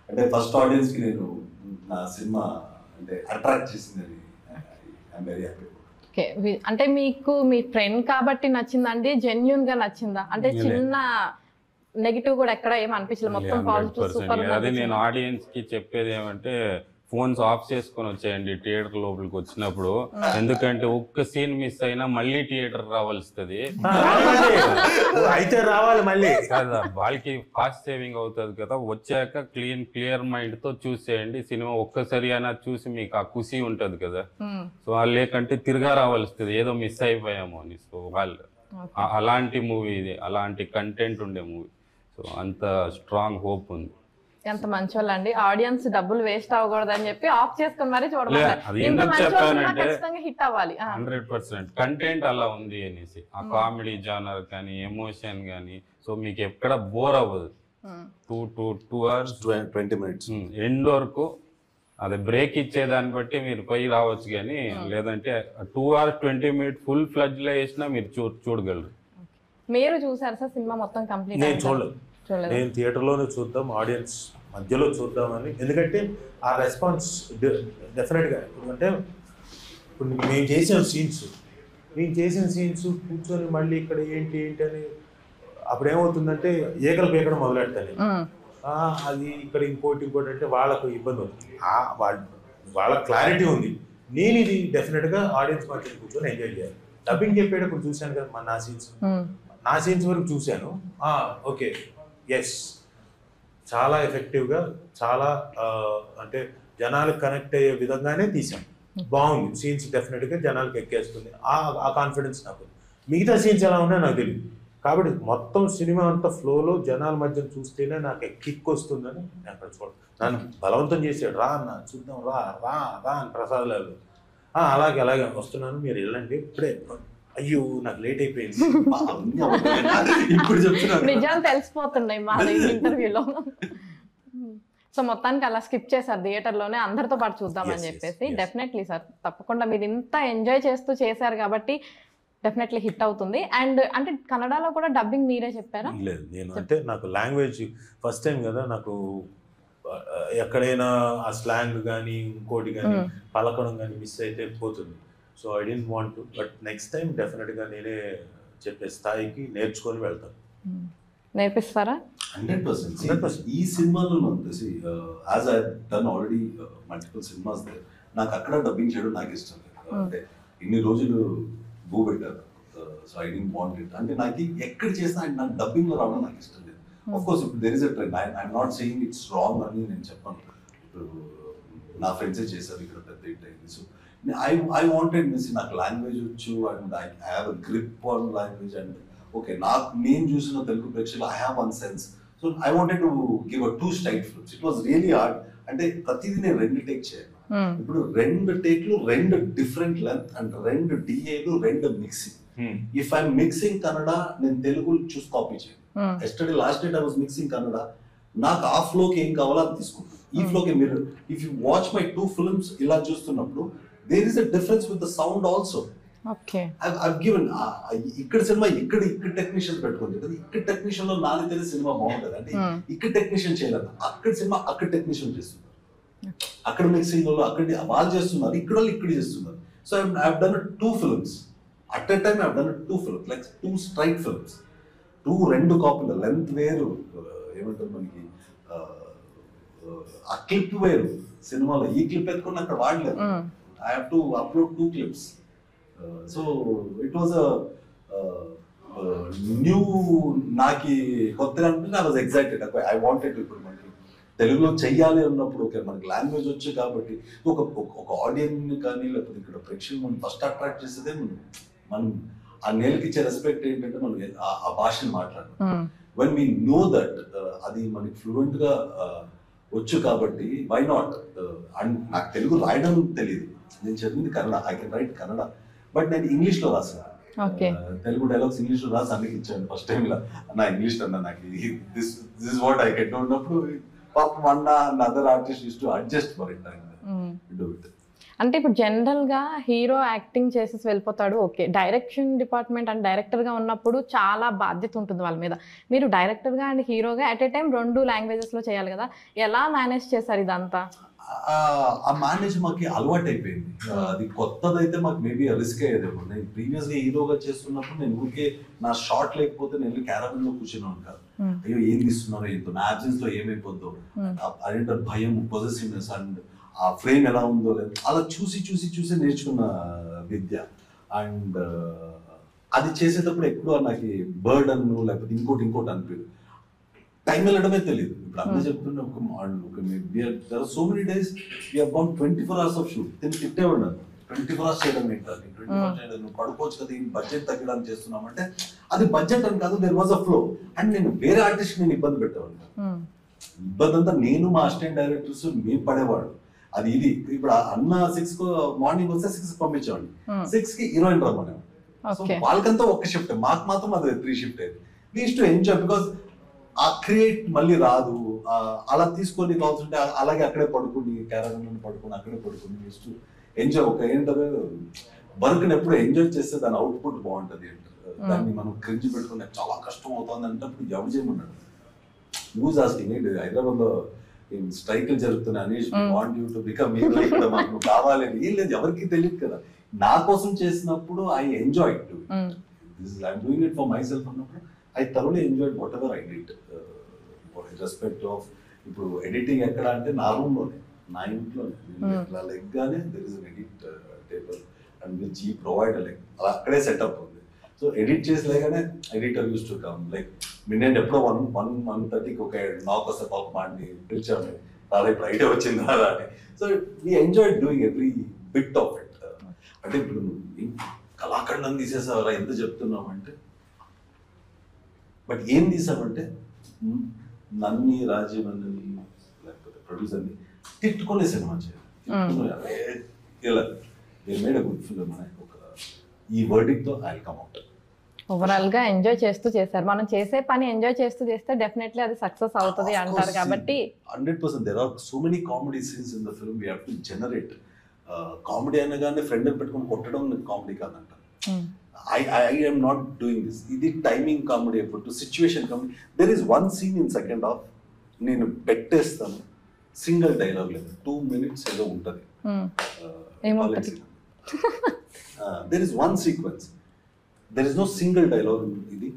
అంటే ఫస్ట్ ఆడియన్స్ కి నేను నా సినిమా అంటే అట్రాక్ట్ చేసిందని ఐఎమ్ వెరీ హ్యాపీ. ఓకే, అంటే మీకు మీ ఫ్రెండ్ కాబట్టి నచ్చిందండి, జెన్యూన్ గా నచ్చిందా? అంటే చిన్న నెగిటివ్ కూడా ఎక్కడ ఏం అనిపించలేదు, మొత్తం పాజిటివ్ సూపర్. అదే నేను ఆడియన్స్ కి చెప్పేది ఏమంటే ఫోన్స్ ఆఫ్ చేసుకొని వచ్చేయండి థియేటర్ లోపలికి వచ్చినప్పుడు, ఎందుకంటే ఒక్క సీన్ మిస్ అయినా మళ్ళీ థియేటర్ రావాల్సింది అయితే రావాలి మళ్ళీ కదా, వాళ్ళకి ఫాస్ట్ సేవింగ్ అవుతుంది కదా. వచ్చాక క్లియర్ మైండ్ తో చూసేయండి సినిమా, ఒక్కసారి అయినా చూసి మీకు ఆ ఖుషి ఉంటది కదా. సో వాళ్ళు లేకంటే తిరిగా రావాల్సింది ఏదో మిస్ అయిపోయాము అని. సో వాళ్ళు అలాంటి మూవీ ఇది, అలాంటి కంటెంట్ ఉండే మూవీ. సో అంత స్ట్రాంగ్ హోప్ ఉంది. ఎంత మంచి వాళ్ళండి, ఆడియన్స్ డబ్బులు వేస్ట్ అవ్వకూడదని చెప్పి ఆఫ్ చేసుకుని మరీ చూడమన్నారు. హిట్ అవ్వాలి 100%. కంటెంట్ అలా ఉంది అనేసి, ఆ కామెడీ జానర్ కానీ ఎమోషన్ కానీ, సో మీకు ఎక్కడ బోర్ అవ్వదు. 2 hours 20 minutes ఎండ్ వరకు. అదే బ్రేక్ ఇచ్చేదాన్ని బట్టి మీరు పోయి రావచ్చు, కానీ లేదంటే 2 hours 20 minutes ఫుల్ ఫ్లడ్జ్ లో వేసినా మీరు చూడగలరు. మీరు చూసారు సార్ సినిమా మొత్తం కంప్లీట్? నేను చూడలేదు, నేను థియేటర్లోనే చూద్దాం, ఆడియన్స్ మధ్యలో చూద్దామని. ఎందుకంటే ఆ రెస్పాన్స్ డెఫినెట్గా అంటే ఇప్పుడు మేము చేసిన సీన్స్ కూర్చొని మళ్ళీ ఇక్కడ ఏంటి అని అప్పుడు ఏమవుతుందంటే ఏకలు పేకడం మొదలెడతాను. అది ఇక్కడ ఇంకోటి అంటే వాళ్ళకు ఇబ్బంది అవుతుంది. వాళ్ళ క్లారిటీ ఉంది. నేను ఇది డెఫినెట్గా ఆడియన్స్ మధ్య కూర్చొని ఎంజాయ్ చేయాలి. డబ్బింగ్ చెప్పేటప్పుడు చూశాను కదా నా సీన్స్ వరకు చూశాను. ఓకే, ఎస్, చాలా ఎఫెక్టివ్గా, చాలా అంటే జనాలకు కనెక్ట్ అయ్యే విధంగానే తీసాం. బాగుంది సీన్స్, డెఫినెట్గా జనాలకు ఎక్కేస్తుంది. ఆ కాన్ఫిడెన్స్ నాకు. మిగతా సీన్స్ ఎలా ఉన్నాయో నాకు తెలియదు, కాబట్టి మొత్తం సినిమా అంతా ఫ్లోలో జనాల మధ్య చూస్తేనే నాకు కిక్ వస్తుందని నేను అక్కడ నన్ను బలవంతం చేశాడు, రా అన్న చూద్దాం, రా రా రా అని ప్రసాదాలు, అలాగే అలాగే వస్తున్నాను, మీరు వెళ్ళండి ఇప్పుడే. అయ్యో నాకు లేట్ అయిపోయింది. ఇప్పుడు చెప్తున్నాను, నిజాలు తెలిసిపోతున్నాయి మా ఇంటర్వ్యూలో. సో మొత్తానికి అలా స్కిప్ చేశారు థియేటర్లోనే అందరితో పాటు చూద్దామని చెప్పేసి. డెఫినెట్లీ సార్, తప్పకుండా మీరు ఇంత ఎంజాయ్ చేస్తూ చేశారు కాబట్టి డెఫినెట్లీ హిట్ అవుతుంది. అండ్ అంటే కన్నడలో కూడా డబ్బింగ్ మీరే చెప్పారా? లేదు, నేను అంటే నాకు లాంగ్వేజ్ ఫస్ట్ టైం కదా, నాకు ఎక్కడైనా ఆ స్లాంగ్ కానీ ఇంకోటి కానీ పలకడం కానీ మిస్ అయితే పోతుంది. So I don't want to, but next time డెఫినెట్గా నేనే చెప్పే స్థాయికి నేర్చుకొని వెళ్తాను. నేర్పిస్తారా? 100%. ఈ సినిమాలో as I done already multiple cinemas, నాకు అక్కడ డబ్బింగ్ చేయడం నాకు ఇష్టం లేదు. అంటే ఇన్ని రోజులు భూ పెట్టారు, so I don't want it. అంటే నాకు ఎక్కడ చేసినా నాకు డబ్బింగ్లో రావడం నాకు ఇష్టం లేదు. ఆఫ్ కోర్స్ ఇప్పుడు there is a trend, I'm not saying it's wrong అని నేను చెప్పాను. ఇప్పుడు నా ఫ్రెండ్సే చేశారు ఇక్కడ పెద్ద హిట్ అయింది. సో ఐ వాంటెడ్ నాకు లాంగ్వేజ్ వచ్చు, and I have a grip on language. And okay, నాకు నేను చూసిన తెలుగు ప్రేక్షకులు I have one sense. So I wanted to give a 2 straight films. It was really hard. అంటే ప్రతిదీ నేను 2 టేక్ చేయాలి. ఇప్పుడు 2 టేక్లు 2 డిఫరెంట్ లెంత్ అండ్ 2 డిఏలు 2 mixing. If I'm mixing Kannada, నేను తెలుగు చూసి కాపీ చేయను. Yesterday last date I was mixing Kannada, నాకు ఆ ఫ్లోకి ఏం కావాలో అది తీసుకుంటాను. ఈ ఫ్లోకి మీరు if you watch my 2 films ఇలా చూస్తున్నప్పుడు there is a difference with the sound also. I've given ఇక్కడ సినిమా ఇక్కడ టెక్నీషియన్స్ పెట్టుకుంది కదా, ఇక్కడ టెక్నీషియన్ లో నాది తెలిసి సినిమా బాగుంటుంది. అంటే ఇక్కడ టెక్నీషియన్ చేయలేదు, అక్కడ సినిమా అక్కడ టెక్నీషియన్ చేస్తున్నారు, అక్కడ మిక్సింగ్ లో అక్కడ వాళ్ళు చేస్తున్నారు, ఇక్కడ వాళ్ళు ఇక్కడ చేస్తున్నారు. So I've done 2 films at a time. I've done 2 films like 2 straight films. 2 కాపీలు, లెంత్ వేరు, ఏమంటారు మనకి ఆ క్లిప్ వేరు. సినిమాలో ఈ క్లిప్ ఎత్తుకుని అక్కడ వాడలేదు. I have to upload 2 clips. So it was a new, నాకి కొత్తగా అనిపించింది. I was excited. I wanted to. ఇప్పుడు మనకి తెలుగులో చెయ్యాలి అన్నప్పుడు ఓకే, మనకి లాంగ్వేజ్ వచ్చు కాబట్టి ఒక ఆడియన్స్ కానీ లేకపోతే ఇక్కడ ప్రేక్షకులు మనం ఫస్ట్ అట్రాక్ట్ చేసేదే మనం ఆ నేలకి ఇచ్చే రెస్పెక్ట్ ఏంటంటే మనం ఆ భాషను మాట్లాడడం. వెన్ వీ నో దట్ అది మనకి ఫ్లూయెంట్ గా వచ్చు కాబట్టి వై నాట్. అండ్ నాకు తెలుగు రాయడం తెలియదు, నేను చదివింది Kannada, I can write Kannada, but నేను ఇంగ్లీష్ లో రాసాను. తెలుగు డైలాగ్స్ ఇంగ్లీష్ లో రాసి అన్నికి ఇచ్చాను. ఫస్ట్ టైం ఇలా నా ఇంగ్లీష్ అన్నా నాకు this is what I can ఉన్నప్పుడు పాపం అన్న other artist use to adjust for it and do it. అంటే ఇప్పుడు జనరల్ గా హీరో యాక్టింగ్ చేసేసి వెళ్ళిపోతాడు, okay. Direction department and director గా ఉన్నప్పుడు చాలా బాధ్యత ఉంటుంది వాళ్ళ మీద. మీరు డైరెక్టర్ గా అండ్ హీరోగా అట్ ఏ టైం 2 లాంగ్వేజెస్ లో చేయాలి కదా, ఎలా మేనేజ్ చేశారు ఇదంతా? ఆ మేనేజ్ మాకు అలవాటు అయిపోయింది. అది కొత్తదైతే మాకు మేబీ రిస్క్ అయ్యేదేమో. నేను ప్రీవియస్ గా హీరోగా చేస్తున్నప్పుడు నేను ఊరికే నా షార్ట్ లేకపోతే నేను క్యారవన్ లో కూర్చుని ఉంటాను. అయ్యో ఏం తీస్తున్నారో ఏంటో, నా అబ్సెన్స్ లో ఏమైపోద్దో, అదేంటో భయం, పొజెసివ్నెస్ అండ్ ఆ ఫ్రేమ్ ఎలా ఉందో లేదు, అలా చూసి చూసి చూసి నేర్చుకున్న విద్య. అండ్ అది చేసేటప్పుడు ఎక్కువ నాకు బర్డన్ లేకపోతే ఇంకోటి అనిపించదు. టైం వెళ్ళడమే తెలియదు. ఇప్పుడు అందరూ చెప్తున్నా so many days we have gone 24 hours of shoot. నేను తిట్టేవాడు, 24 hours చేయడం ఏంటంటే 24 hours చేయడం, నువ్వు పడుకోవచ్చు కదా, ఈ బడ్జెట్ తగ్గడానికి చేస్తున్నామంటే అది బడ్జెట్ అని కాదు, there was a flow. And నేను వేరే ఆర్టిస్ట్ నేను ఇబ్బంది పెట్టేవాడు. ఇబ్బంది అంతా నేను మా అసిస్టెంట్ డైరెక్టర్స్ మేము పడేవాడు. అది ఇది ఇప్పుడు అన్న 6 మార్నింగ్ వస్తే 6 పంపించేవాడిని, 6 కి హీరోయిన్ రమ్మనేవాడు. సో వాళ్ళకంతా ఒక షిఫ్ట్, మాకు మాత్రం అది 3 షిఫ్ట్ అయింది. ప్లీజ్ టు ఎంజాయ్ బికాస్ ఆ క్రియేట్ మళ్ళీ రాదు. అలా తీసుకొని కావాల్సింటే అలాగే అక్కడే పడుకుని క్యారవన్ పడుకుని అక్కడే పడుకుని టు ఎంజాయ్. ఒక ఏంటంటే వర్క్ ఎప్పుడు ఎంజాయ్ చేస్తే దాని అవుట్పుట్ బాగుంటది అంటారు. దాన్ని మనం క్రింజ్ పెట్టుకుని చాలా కష్టం అవుతుంది అంటే అప్పుడు ఎవరు చేయమన్నాడు. యూజ్ ఆస్కింగ్ హైదరాబాద్ లో స్ట్రైక్లు జరుగుతున్నాయి అనేసి వాంట్ యూ టు బికమ్ ఇక్కడ మాకు కావాలి ఏం లేదు, ఎవరికి తెలియదు కదా. నా కోసం చేసినప్పుడు I enjoy to I'm doing it for my self అన్నప్పుడు I thoroughly enjoyed whatever I did. In respect of, ఇప్పుడు ఎడిటింగ్ ఎక్కడ అంటే నా రూమ్లోనే, నా ఇంట్లోనే లెగ్గానే there is an edit table and which ఈ ప్రొవైడ్ లైక్ అలా అక్కడే సెటప్ ఉంది. సో ఎడిట్ చేసలేగానే editor use to come like నేను ఎప్పుడో 1:30కి ఒక నాకు వస్తే పాప మాడిని పిలిచాను, రాలే ఇప్పుడు ఐడియా వచ్చింది రాదా అని. So we enjoy doing every bit of it. అంటే ఇప్పుడు కళాఖండం తీసేసావరా ఎంత చెప్తున్నాం అంటే బట్ ఏం తీసామంటే నన్ని రాజీవ్ అన్నని లేకపోతే ప్రొడ్యూసర్ని తిట్టుకునే సినిమా చేయాలి. ఇలా మేడ్ గుడ్ ఫిల్మ్ అనే ఒక ఈ వర్డింగ్తో ఐ కమ్ అవుట్. ఓవరాల్ గా ఎంజాయ్ చేస్తూ చేశారు. మనం చేసే పని ఎంజాయ్ చేస్తూ చేస్తే డెఫినెట్లీ అది సక్సెస్ అవుతుంది అంటారు కాబట్టి 100%. there are so many comedy scenes in the film we have to generate. Comedy అనగానే ఫ్రెండ్ పెట్టుకొని కొట్టడం కామెడీ కాదంట. I am not doing this. ఇది టైమింగ్ కామెడీ ఎప్పుడు situation comedy. there is one scene in second half నేను పెట్టేస్తాను, single dialogue లేదు, 2 minutes ఏదో ఉంటుంది. there is one sequence, there is no single dialogue in ఇది.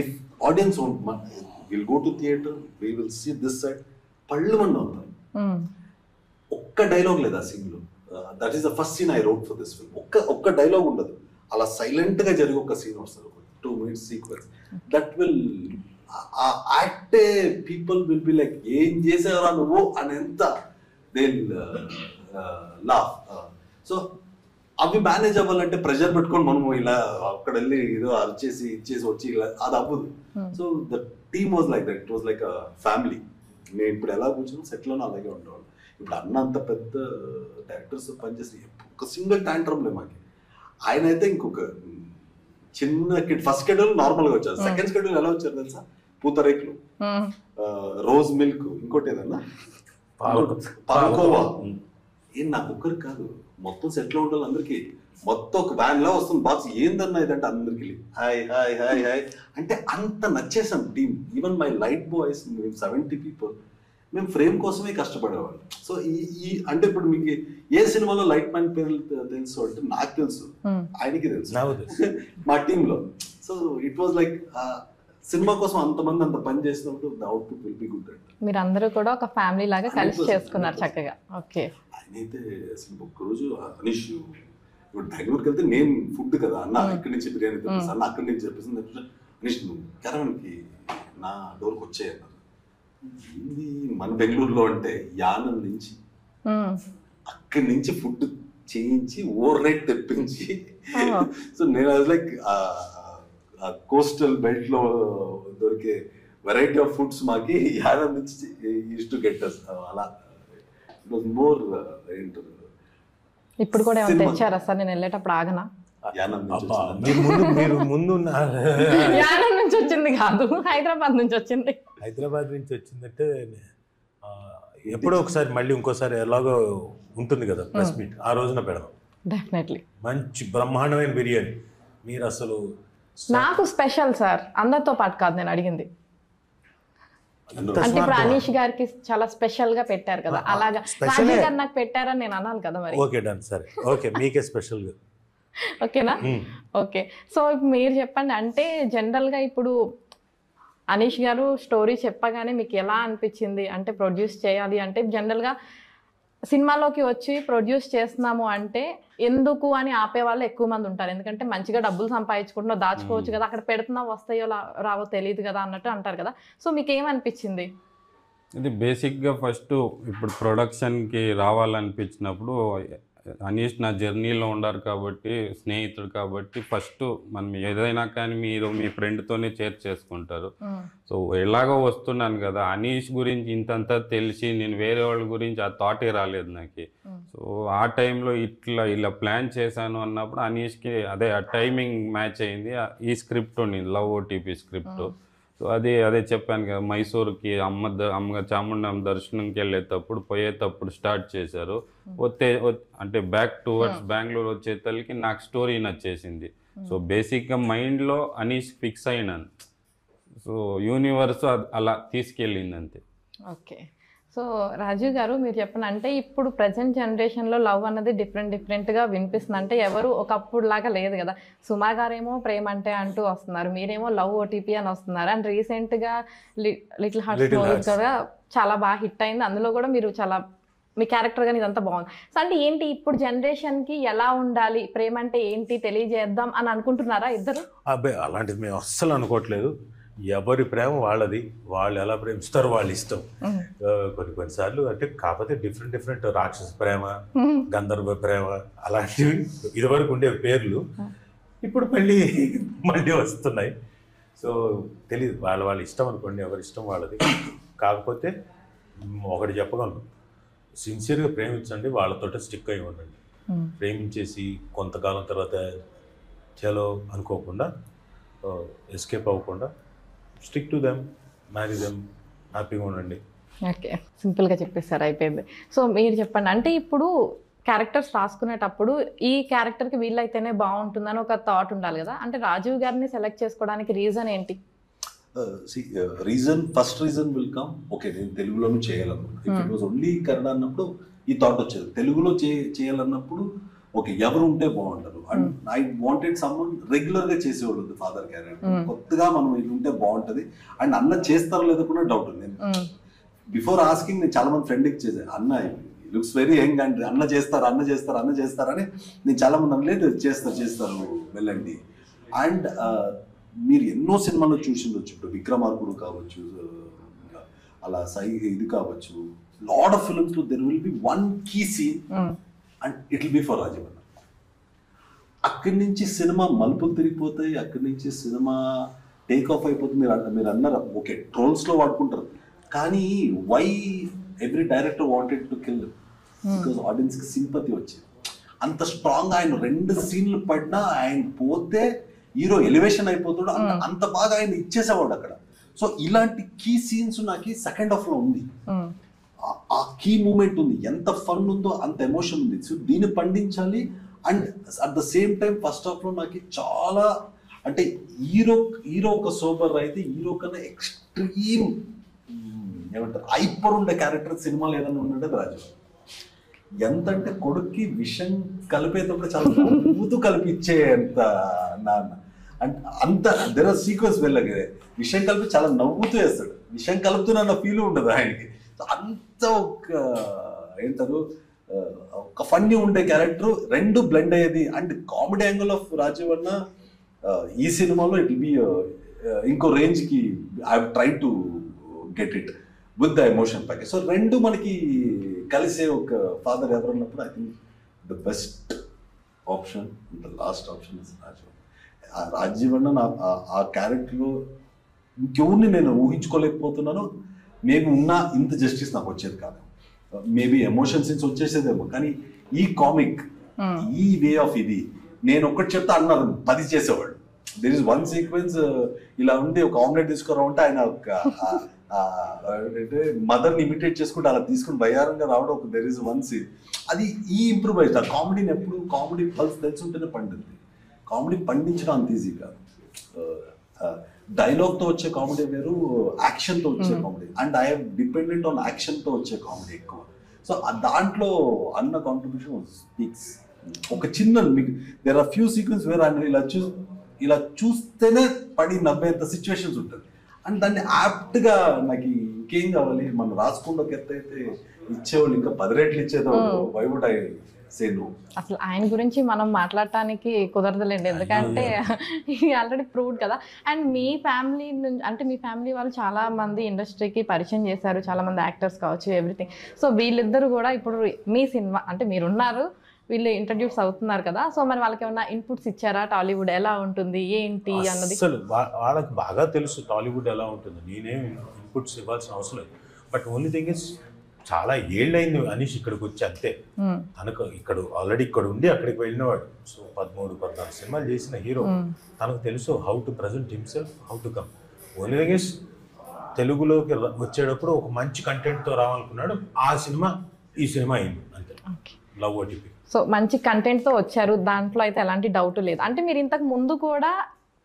if audience will go to theater, we will see this side పళ్ళు మండ అవుతారు. ఒక్క dialogue లేదు ఆ సీన్ లో. That is the first scene I wrote for this film. ఒక్క dialogue ఉండదు, అలా సైలెంట్ గా జరిగే ఒక సీన్ వస్తుంది, 2 minutes sequence. That will act people will be like ఏం చేసేవరా నువ్వు అని ఎంత దే లాఫ్. సో అవి మేనేజ్ అవ్వాలంటే ప్రెషర్ పెట్టుకొని మనము ఇలా అక్కడ వెళ్ళి ఏదో అరిచేసి ఇచ్చేసి వచ్చి ఇలా అది అవ్వదు. So the team was like that, it was like a family. నేను ఇప్పుడు ఎలా కూర్చున్నా సెట్లోనే అలాగే ఉండేవాళ్ళు. ఇప్పుడు అంత పెద్ద డైరెక్టర్స్ పనిచేసి ఒక సింగిల్ ట్యాంట్రమ్ లే మాకి. ఆయన అయితే ఇంకొక చిన్న కిడ్. ఫస్ట్ షెడ్యూల్ నార్మల్గా వచ్చారు, సెకండ్ షెడ్యూల్ ఎలా వచ్చారు తెలుసా? పూతరేకులు, రోజ్ మిల్క్, ఇంకోటి ఏదన్నా పాలకోవా. ఏం నాకు ఒక్కరు కాదు, మొత్తం సెట్లో ఉండాలి అందరికి. మొత్తం ఒక వ్యాన్ లా వస్తుంది బాక్స్. ఏందన్నా ఇదంటే అందరికి హాయ్ హాయ్ హాయ్ హాయ్ అంటే అంత నచ్చేసాం team. Even my light boys, మేము 70 people, మేము ఫ్రేమ్ కోసమే కష్టపడేవాళ్ళం. సో ఈ అంటే ఇప్పుడు మీకు ఏ సినిమాలో లైట్ మ్యాన్ పేరు తెలుసు అంటే నాకు తెలుసు, ఆయనకి తెలుసు మా టీంలో. So it was like cinema కోసం అంతమంది అంత పని చేసినప్పుడు the output will be good. మీరందరూ కూడా ఒక ఫ్యామిలీ లాగా కలిసి చేసుకున్నారు చక్కగా. ఓకే. ఆయనైతే అసలు ఒక్కరోజు అనీష్ ఇప్పుడు బెంగళూరుకి వెళ్తే నేను ఫుడ్ కదా అన్న ఇక్కడి నుంచి బిర్యానీ తెప్పిస్తాను అన్న, అక్కడి నుంచి చెప్పేసి అనీష్ నువ్వు క్యారవాన్కి నా డోర్కి వచ్చాయి అన్నారు. ఏంది మన బెంగళూరులో అంటే యానం నుంచి అక్కడి నుంచి ఫుడ్ చేయించి ఓవర్ నైట్ తెప్పించి. సో నేను లైక్ కోస్టల్ బెల్ట్ లో దొరికే వెరైటీ ఆఫ్ ఫుడ్స్ మాకి యానం నుంచి యూస్ టు గెట్ అస్. అలా ఇట్ వాజ్ మోర్ ఏంటో. ఇప్పుడు కూడా ఏమైనా తెచ్చారా సార్? నేను వెళ్ళేటప్పుడు ఆగనా? యానం మీరు ముందు యానం నుంచి వచ్చింది కాదు, హైదరాబాద్ నుంచి వచ్చింది. హైదరాబాద్ నుంచి వచ్చిందంటే ఎప్పుడో ఒకసారి మళ్ళీ ఇంకోసారి ఎలాగో ఉంటుంది కదా ప్రెస్ మీట్, ఆ రోజున పెడదాం డెఫినెట్లీ. మంచి బ్రహ్మాండమైన బిర్యానీ. మీరు అసలు నాకు స్పెషల్ సార్, అందరితో పాటు కాదు నేను అడిగింది. అంటే ఇప్పుడు అనీష్ గారికి చాలా స్పెషల్ గా పెట్టారు కదా, అలాగా రాజీవ్ గారు నాకు పెట్టారని నేను అనాలి కదా మరి. ఓకే డన్, సరే ఓకే, మీకే స్పెషల్ గా. ఓకేనా? ఓకే. సో మీరు చెప్పండి, అంటే జనరల్గా ఇప్పుడు అనీష్ గారు స్టోరీ చెప్పగానే మీకు ఎలా అనిపించింది? అంటే ప్రొడ్యూస్ చేయాలి అంటే జనరల్గా సినిమాలోకి వచ్చి ప్రొడ్యూస్ చేస్తున్నాము అంటే ఎందుకు అని ఆపే వాళ్ళు ఎక్కువ మంది ఉంటారు. ఎందుకంటే మంచిగా డబ్బులు సంపాదించుకుంటున్నావు, దాచుకోవచ్చు కదా, అక్కడ పెడుతున్నావు, వస్తాయో రావో తెలియదు కదా అన్నట్టు అంటారు కదా. సో మీకు ఏమనిపించింది? ఇది బేసిక్గా ఫస్ట్ ఇప్పుడు ప్రొడక్షన్కి రావాలనిపించినప్పుడు అనీష్ నా జర్నీలో ఉండారు కాబట్టి, స్నేహితుడు కాబట్టి ఫస్ట్ మనం ఏదైనా కానీ మీరు మీ ఫ్రెండ్తోనే చేసుకుంటారు. సో ఎలాగో వస్తున్నాను కదా, అనీష్ గురించి ఇంతంతా తెలిసి నేను వేరే వాళ్ళ గురించి ఆ థాటే రాలేదు నాకు. సో ఆ టైంలో ఇలా ప్లాన్ చేశాను అన్నప్పుడు అనీష్కి అదే ఆ టైమింగ్ మ్యాచ్ అయింది. ఈ స్క్రిప్ట్ ఉండింది, లవ్ ఓటీపీ స్క్రిప్ట్. సో అదే చెప్పాను కదా, మైసూర్కి అమ్మ చాముండమ్మ దర్శనంకి వెళ్ళేటప్పుడు పోయేటప్పుడు స్టార్ట్ చేశారు. అంటే బ్యాక్ టువర్డ్స్ బెంగళూరు వచ్చేతలకి నాకు స్టోరీ నచ్చేసింది. సో బేసిక్గా మైండ్లో అనీష్ ఫిక్స్ అయినాను. సో యూనివర్స్ అలా తీసుకెళ్ళింది అంతే. ఓకే. సో రాజీవ్ గారు మీరు చెప్పండి, అంటే ఇప్పుడు ప్రజెంట్ జనరేషన్లో లవ్ అన్నది డిఫరెంట్గా వినిపిస్తుంది. అంటే ఎవరు ఒకప్పుడు లాగా లేదు కదా. సుమా గారేమో ప్రేమ అంటే అంటూ వస్తున్నారు, మీరేమో లవ్ ఓటీపీ అని వస్తున్నారు. అండ్ రీసెంట్గా లిటిల్ హార్ట్స్ కూడా చాలా బాగా హిట్ అయింది. అందులో కూడా మీరు చాలా మీ క్యారెక్టర్ కానీ ఇదంతా బాగుంది. సో అంటే ఏంటి ఇప్పుడు జనరేషన్కి ఎలా ఉండాలి, ప్రేమ అంటే ఏంటి తెలియజేద్దాం అని అనుకుంటున్నారా ఇద్దరు? అబ్బాయి అలాంటిది మేము అస్సలు అనుకోవట్లేదు. ఎవరి ప్రేమ వాళ్ళది, వాళ్ళు ఎలా ప్రేమిస్తారు వాళ్ళ ఇష్టం. కొన్నిసార్లు అంటే కాకపోతే డిఫరెంట్ రాక్షస ప్రేమ, గంధర్వ ప్రేమ అలాంటివి ఇదివరకు ఉండే పేర్లు ఇప్పుడు మళ్ళీ వస్తున్నాయి. సో తెలియదు, వాళ్ళ ఇష్టం అనుకోండి, ఎవరి ఇష్టం వాళ్ళది. కాకపోతే ఒకటి చెప్పగలను, సిన్సియర్గా ప్రేమించండి, వాళ్ళతోటే స్టిక్ అయి ఉండండి. ప్రేమించేసి కొంతకాలం తర్వాత చలో అనుకోకుండా, ఎస్కేప్ అవ్వకుండా stick to them, marry them, హ్యాపీగా ఉండండి. ఓకే, సింపుల్గా చెప్పేసారు, అయిపోయింది. సో మీరు చెప్పండి, అంటే ఇప్పుడు క్యారెక్టర్స్ రాసుకునేటప్పుడు ఈ క్యారెక్టర్కి వీళ్ళైతేనే బాగుంటుందని ఒక థాట్ ఉండాలి కదా, అంటే రాజీవ్ గారిని సెలెక్ట్ చేసుకోవడానికి రీజన్ ఏంటి? First reason will come, okay నేను తెలుగులోనూ చేయాలన్నప్పుడు, if it was only Kannada అన్నప్పుడు ఈ థాట్ వచ్చేది. తెలుగులో చేయాలన్నప్పుడు ఓకే ఎవరు ఉంటే బాగుంటారు, and I wanted someone regular గా చేసేవాళ్ళు ఫాదర్ క్యారెక్టర్, కొత్తగా మనం ఇది ఉంటే బాగుంటది. అండ్ అన్న చేస్తారో లేదో కూడా డౌట్ ఉంది. బిఫోర్ ఆస్కింగ్ నేను చాలా మంది ఫ్రెండ్కి చేశాను, అన్న లుక్స్ వెరీ యంగ్ అండ్ అన్న చేస్తారని నేను చాలా మంది అనలేదు, చేస్తారు వెళ్ళండి. అండ్ మీరు ఎన్నో సినిమాలు చూసిండొచ్చు, ఇప్పుడు విక్రమార్కుడు కావచ్చు, అలా ఇది కావచ్చు, లాట్ ఆఫ్ ఫిల్మ్స్ లో there will be one key scene and it will be for Rajiv అన్న. అక్కడి నుంచి సినిమా మలుపులు తిరిగిపోతాయి, అక్కడి నుంచి సినిమా టేక్ ఆఫ్ అయిపోతుంది. మీరు అన్నారు ఓకే ట్రోల్స్ లో వాడుకుంటారు, కానీ why every director wanted to kill, because audience కి సింపతి వచ్చింది. అంత స్ట్రాంగ్ ఆయన 2 సీన్లు పడినా ఆయన పోతే హీరో ఎలివేషన్ అయిపోతాడు, అంత బాగా ఆయన ఇచ్చేసేవాడు అక్కడ. సో ఇలాంటి కీ సీన్స్ నాకు సెకండ్ హాఫ్ లో ఉంది, ఆ కీ మూమెంట్ ఉంది, ఎంత ఫన్ ఉందో అంత ఎమోషన్ ఉంది. సో దీన్ని పండించాలి. And at the same time first half లో నాకు చాలా, అంటే హీరో ఒక సోబర్ అయితే హీరో కన్నా ఎక్స్ట్రీమ్ ఏమంటారు హైపర్ ఉండే క్యారెక్టర్ సినిమాలు ఏదైనా ఉన్నట్టే రాజు. ఎంత అంటే కొడుక్కి విషం కలిపేటప్పుడు చాలా నవ్వుతూ కలిపిచ్చే అంత నాన్న, అంత దెర్ ఆర్ సీక్వెన్స్ వెళ్ళగే విషయం కలిపి చాలా నవ్వుతూ వేస్తాడు, విషయం కలుపుతున్న ఫీల్ ఉండదు ఆయనకి. అంత ఒక ఏంటారు ఒక ఫన్నీ ఉండే క్యారెక్టర్, 2 బ్లెండ్ అయ్యేది. And comedy angle of Rajiv అన్న ఈ సినిమాలో ఇట్ విల్ బి ఇంకో రేంజ్ కి I have try to get it with the emotion package. So 2 మనకి కలిసే ఒక ఫాదర్ ఎవరన్నప్పుడు I think the best option, the last option is Rajiv. Rajiv అన్న ఆ క్యారెక్టర్లో ఇంకెవరిని నేను ఊహించుకోలేకపోతున్నాను. మేబీ ఉన్నా ఇంత జస్టిస్ నాకు వచ్చేది కాదు, మేబీ ఎమోషన్ సీన్స్ వచ్చేసేదేమో. కానీ ఈ కామిక్, ఈ వే ఆఫ్ ఇది నేను ఒక్కటి చెప్తా అన్నారు 10 చేసేవాడు. దెర్ ఇస్ వన్ సీక్వెన్స్ ఇలా ఉండి ఒక ఆమ్లెట్ తీసుకురా ఉంటే ఆయన అంటే మదర్ని ఇమిటేట్ చేసుకుంటే అలా తీసుకుని బయ్యారంగా రావడం ఒక దెర్ ఇస్ వన్ సీన్. అది ఈ ఇంప్రూవైజ్. ఆ కామెడీని ఎప్పుడు కామెడీ పల్స్ తెలుసుంటేనే పండుద్ది, కామెడీ పండించడం అంత ఈజీ కాదు. డైలాగ్తో వచ్చే కామెడీ వేరు, యాక్షన్తో వచ్చే comedy. And I'm dependent on యాక్షన్తో వచ్చే కామెడీ ఎక్కువ. సో దాంట్లో అన్న కాంట్రిబ్యూషన్ స్పీక్స్. ఒక చిన్న మీకు there are few sequence where ఆయన ఇలా చూస్తేనే పడి నవ్వేంత సిచ్యువేషన్స్ ఉంటుంది. అండ్ దాన్ని యాప్ట్గా నాకు ఇంకేం కావాలి, మనం రాసుకుంటూ ఎత్త అయితే ఇచ్చేవాళ్ళు ఇంకా 10 రెట్లు ఇచ్చేవాళ్ళు. Why would I say no? అసలు ఆయన గురించి మనం మాట్లాడటానికి కుదరదులేండి, ఎందుకంటే ఆల్రెడీ ప్రూవ్డ్ కదా. అండ్ మీ ఫ్యామిలీ నుంచి, అంటే మీ ఫ్యామిలీ వాళ్ళు చాలా మంది ఇండస్ట్రీకి పరిచయం చేశారు, చాలా మంది యాక్టర్స్ కావచ్చు, ఎవ్రీథింగ్. సో వీళ్ళిద్దరు కూడా ఇప్పుడు మీ సినిమా అంటే మీరున్నారు, వీళ్ళు ఇంట్రడ్యూస్ అవుతున్నారు కదా, సో మరి వాళ్ళకి ఏమన్నా ఇన్పుట్స్ ఇచ్చారా, టాలీవుడ్ ఎలా ఉంటుంది ఏంటి అన్నది? అసలు వాళ్ళకి బాగా తెలుసు టాలీవుడ్ ఎలా ఉంటుంది, నేనేం ఇన్పుట్స్ ఇవ్వాల్సిన అవసరం లేదు. బట్ ఓన్లీ థింగ్ ఇస్ చాలా ఏళ్ళైంది అనీష్ ఇక్కడికి వచ్చి, అంతే. తనకు ఆల్రెడీ ఇక్కడ ఉండి అక్కడికి వెళ్ళినవాడు. సో 13-14 సినిమాలు చేసిన హీరో, తనకు తెలుసు how to present himself, how to come. Only thing is తెలుగులోకి వచ్చేటప్పుడు ఒక మంచి కంటెంట్తో రావాలనుకున్నాడు. ఆ సినిమా ఈ సినిమా అయింది అంతే, లవ్ ఓటీపీ. సో మంచి కంటెంట్తో వచ్చారు, దాంట్లో అయితే ఎలాంటి డౌట్ లేదు. అంటే మీరు ఇంతకు ముందు కూడా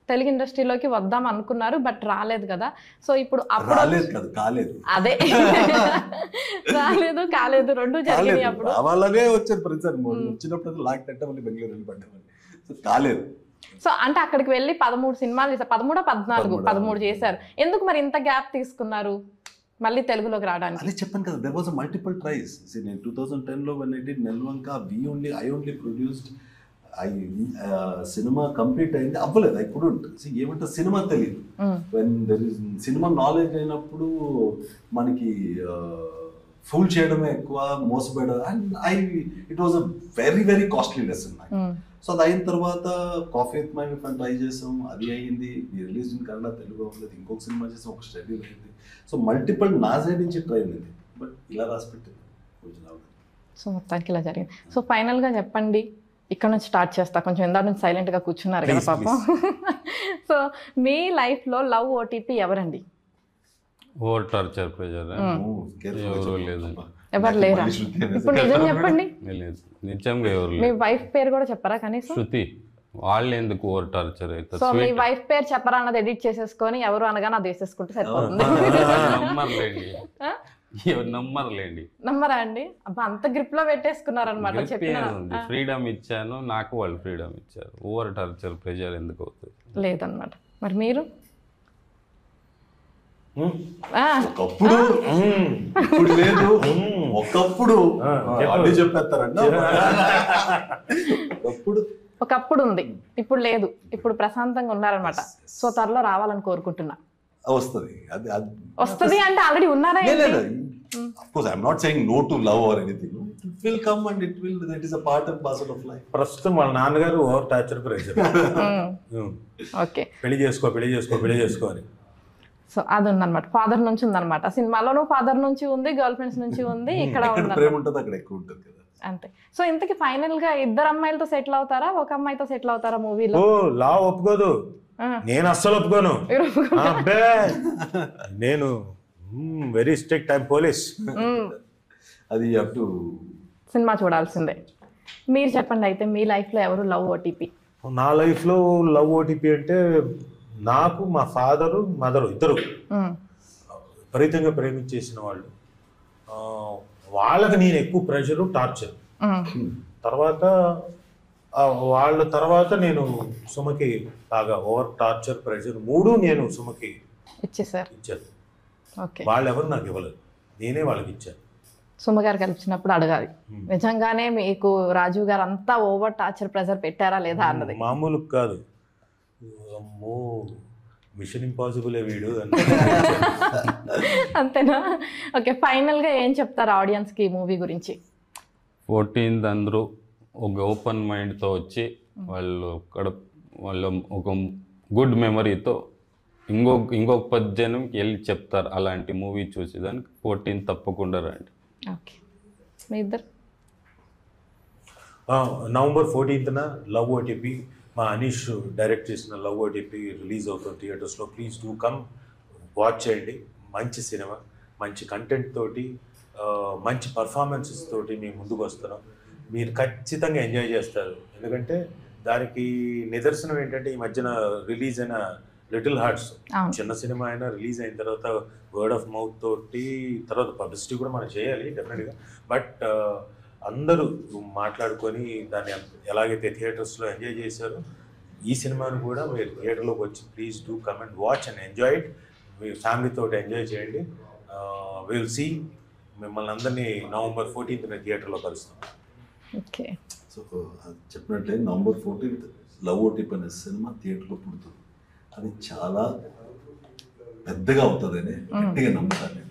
తెలుగు ఇండస్ట్రీలోకి వద్దాం అనుకున్నారు, బట్ రాలేదు కదా. సో ఇప్పుడు అప్పుడు అదే రాలేదు కాలేదు 2 జరిగినాయి. అప్పుడు రావాలనే వచ్చారు ప్రతిసారి, వచ్చినప్పుడు లాక్ తట్ట మళ్ళీ బెంగళూరు వెళ్ళి పడ్డామని. సో కాలేదు. సో అంటే అక్కడికి వెళ్ళి 13 సినిమాలు చేశారు, 13 చేశారు. ఎందుకు మరి ఇంత గ్యాప్ తీసుకున్నారు మళ్ళీ తెలుగులోకి రావడానికి? అదే చెప్పాను కదా, దెర్ వాజ్ మల్టిపుల్ ట్రైస్. నేను 2010లో when I did Nelvanka, I only produced, సినిమా కంప్లీట్ అయింది అవ్వలేదు. ఐ కుడెంట్ ఏమంటే సినిమా తెలియదు. వెన్ దెర్ ఇస్ సినిమా నాలెడ్జ్ అయినప్పుడు మనకి ఫుల్ చేయడమే ఎక్కువ, మోసపోయడం. And it was a very very costly lesson నాకు. సో అది అయిన తర్వాత coffee with my friend try చేసాం, అది అయ్యింది, రిలీజ్ ఇన్ కన్నడ, తెలుగు అవ్వలేదు, ఇంకొక సినిమా చేసాం, ఒక స్టడీ అయింది. సో మల్టిపుల్ నా సైడ్ నుంచి ట్రై అయింది, బట్ ఇలా రాసి పెట్టింది కొంచెం రావడం. సో మొత్తానికి ఇలా జరిగింది. సో ఫైనల్గా చెప్పండి, ఇక్కడ నుంచి స్టార్ట్ చేస్తా, కొంచెం ఇందా నుంచి సైలెంట్గా కూర్చున్నారు కదా పాపం. సో మీ లైఫ్లో లవ్ ఓటీపీ ఎవరండి? ఓవర్ టార్చర్ ప్రెజర్ ఎవరు లేదు, ఎవరు లేరా? ఇప్పుడు నిజం చెప్పండి, లేదు నిజంగా ఎవరు మీ లేదు. వైఫ్ పేరు కూడా చెప్పరా కనీసం? శృతి, వాళ్ళు ఎందుకు ఓవర్ టార్చర్ అవుతారు? సో మీ వైఫ్ పేరు చెప్పరా అన్నది ఎడిట్ చేసేసుకొని ఎవరు అనగానే అది వేసేసుకుంటే సరిపోతుంది. నమ్మర్లేండి, ఎవరు నమ్మర్లేండి. నమ్మరా అండి? అబ్బా అంత గ్రిప్ లో పెట్టేసుకున్నారనమాట. చెప్పిన ఫ్రీడమ్ ఇచ్చాను, నాకు వాళ్ళు ఫ్రీడమ్ ఇచ్చారు. ఓవర్ టార్చర్ ప్రెజర్ ఎందుకు అవుతుంది? లేదన్నమాట. మరి మీరు? ఒకప్పుడు ఇప్పుడు లేదు, ఒకప్పుడు అన్నీ చెప్పేస్తారంట. ఒకప్పుడు ఉంది, ఇప్పుడు లేదు. ఇప్పుడు ప్రశాంతంగా ఉన్నారనమాట. సో త్వరలో రావాలని కోరుకుంటున్నా. వస్తుంది, అది వస్తుంది అంటే ఆల్రెడీ ఉన్నారా? Of course, I'm not saying no to love or anything. It will come and it will. That is a part and parcel of life. ప్రస్తుతం వాళ్ళ నాన్నగారు ఓవర్ టార్చర్ ప్రెషర్, ఓకే పెళ్లి చేసుకో పెళ్లి చేసుకో పెళ్లి చేసుకో అని. సో అది ఉందన్నమాట, ఫాదర్ నుంచి ఉందన్నమాట. సినిమాలోనూ ఫాదర్ నుంచి ఉంది, గర్ల్ ఫ్రెండ్స్ నుంచి ఉంది, ఇక్కడ ప్రేమ ఉంటుంది అక్కడ ఎక్కువ ఉంటుంది కదా. అంతే. సో ఇంతకి ఫైనల్ గా ఇద్దరు అమ్మాయిలతో సెటిల్ అవుతారా, ఒక అమ్మాయితో సెటిల్ అవుతారా మూవీలో? ఓ లా ఒప్పుకోదు, నేను అస్సలు ఒప్పుకోను. అబ్బే నేను వెరీ స్ట్రిక్ట్, ఐమ్ పోలీస్. అది అప్ టు సినిమా చూడాల్సిందే. మీరు చెప్పండి అయితే, మీ లైఫ్ లో ఎవరు లవ్ ఓటీపీ? నా లైఫ్లో లవ్ ఓటీపీ అంటే నాకు మా ఫాదరు మదరు ఇద్దరు విపరీతంగా ప్రేమించేసిన వాళ్ళు. వాళ్ళకి నేను ఎక్కువ ప్రెషరు టార్చర్. తర్వాత వాళ్ళ తర్వాత నేను సుమకి బాగా ఓవర్ టార్చర్ ప్రెషర్ మూడు నేను సుమకి ఇచ్చాను. వాళ్ళు ఎవరు నాకు ఇవ్వలేదు, నేనే వాళ్ళకి ఇచ్చాను. సుమ గారు కలిసినప్పుడు అడగాలి, నిజంగానే మీకు రాజీవ్ గారు అంతా ఓవర్ టార్చర్ ప్రెషర్ పెట్టారా లేదా అన్నది. మామూలు కాదు, అమ్మో మిషన్ ఇంపాసిబుల్ వీడు అంతేనా? ఓకే, ఫైనల్ గా ఏం చెప్తారు ఆడియన్స్ కి మూవీ గురించి? 14th అందరూ ఒక ఓపెన్ మైండ్తో వచ్చి వాళ్ళు ఒక గుడ్ మెమరీతో ఇంకొక 10 జనంకి వెళ్ళి చెప్తారు అలాంటి మూవీ చూసి. దానికి 14th తప్పకుండా రండి. ఓకే, మీ ఇద్దరు? నవంబర్ 14th లవ్ ఓటీపీ, మా అనీష్ డైరెక్ట్ చేసిన లవ్ ఓటీపీ రిలీజ్ అవుతుంది థియేటర్స్లో. ప్లీజ్ డూ కమ్ వాచ్ చేయండి. మంచి సినిమా, మంచి కంటెంట్ తోటి, మంచి పర్ఫార్మెన్సెస్ తోటి మేము ముందుకు వస్తున్నాం. మీరు ఖచ్చితంగా ఎంజాయ్ చేస్తారు. ఎందుకంటే దానికి నిదర్శనం ఏంటంటే ఈ మధ్యన రిలీజ్ అయిన లిటిల్ హార్ట్స్ చిన్న సినిమా అయినా రిలీజ్ అయిన తర్వాత వర్డ్ ఆఫ్ మౌత్ తోటి, తర్వాత పబ్లిసిటీ కూడా మనం చేయాలి డెఫినెట్గా. బట్ అందరూ మాట్లాడుకొని దాన్ని ఎలాగైతే థియేటర్స్లో ఎంజాయ్ చేశారో ఈ సినిమాను కూడా మీరు థియేటర్లోకి వచ్చి please do come and watch and enjoy it. మీ ఫ్యామిలీతో ఎంజాయ్ చేయండి. విల్ సీ మిమ్మల్ని అందరినీ నవంబర్ 14th థియేటర్లో కలుస్తాం. ఓకే, సో చెప్పినట్టే నవంబర్ 14th లవ్ ఓటీపీ అనే సినిమా థియేటర్లో పుడుతుంది. అది చాలా పెద్దగా అవుతుందని గట్టిగా నమ్ముతాను.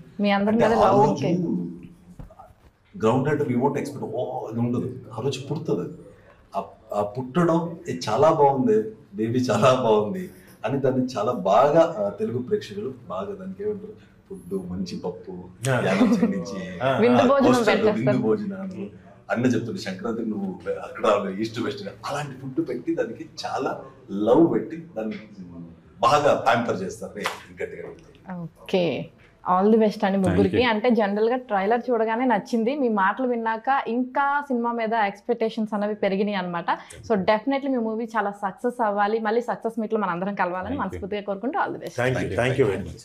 గ్రౌండ్ అంటే వీ వోంట్ ఎక్స్పెక్ట్ అది ఉండదు, ఆ రోజు పుడుతుంది. ఆ పుట్టడం చాలా బాగుంది, బేబీ చాలా బాగుంది అని దాన్ని చాలా బాగా తెలుగు ప్రేక్షకులు బాగా దానికి ఏమంటారు, ఫుడ్ మంచి పప్పు విందు భోజనాలు అన్న చెప్తుంది. సంక్రాంతికి నువ్వు అక్కడ ఈస్ట్ వెస్ట్ అలాంటి ఫుడ్ పెట్టి దానికి చాలా లవ్ పెట్టి దాన్ని బాగా ప్యాంపర్ చేస్తారు. ఓకే, ఆల్ ది బెస్ట్ అండి ముగ్గురికి. అంటే జనరల్గా ట్రైలర్ చూడగానే నచ్చింది, మీ మాటలు విన్నాక ఇంకా సినిమా మీద ఎక్స్పెక్టేషన్స్ అనేవి పెరిగినాయి అనమాట. సో డెఫినెట్లీ మీ మూవీ చాలా సక్సెస్ అవ్వాలి, మళ్ళీ సక్సెస్ మీట్లో మనం అందరం కలవాలని మనస్ఫూర్తిగా కోరుకుంటూ all the best. Thank you very much.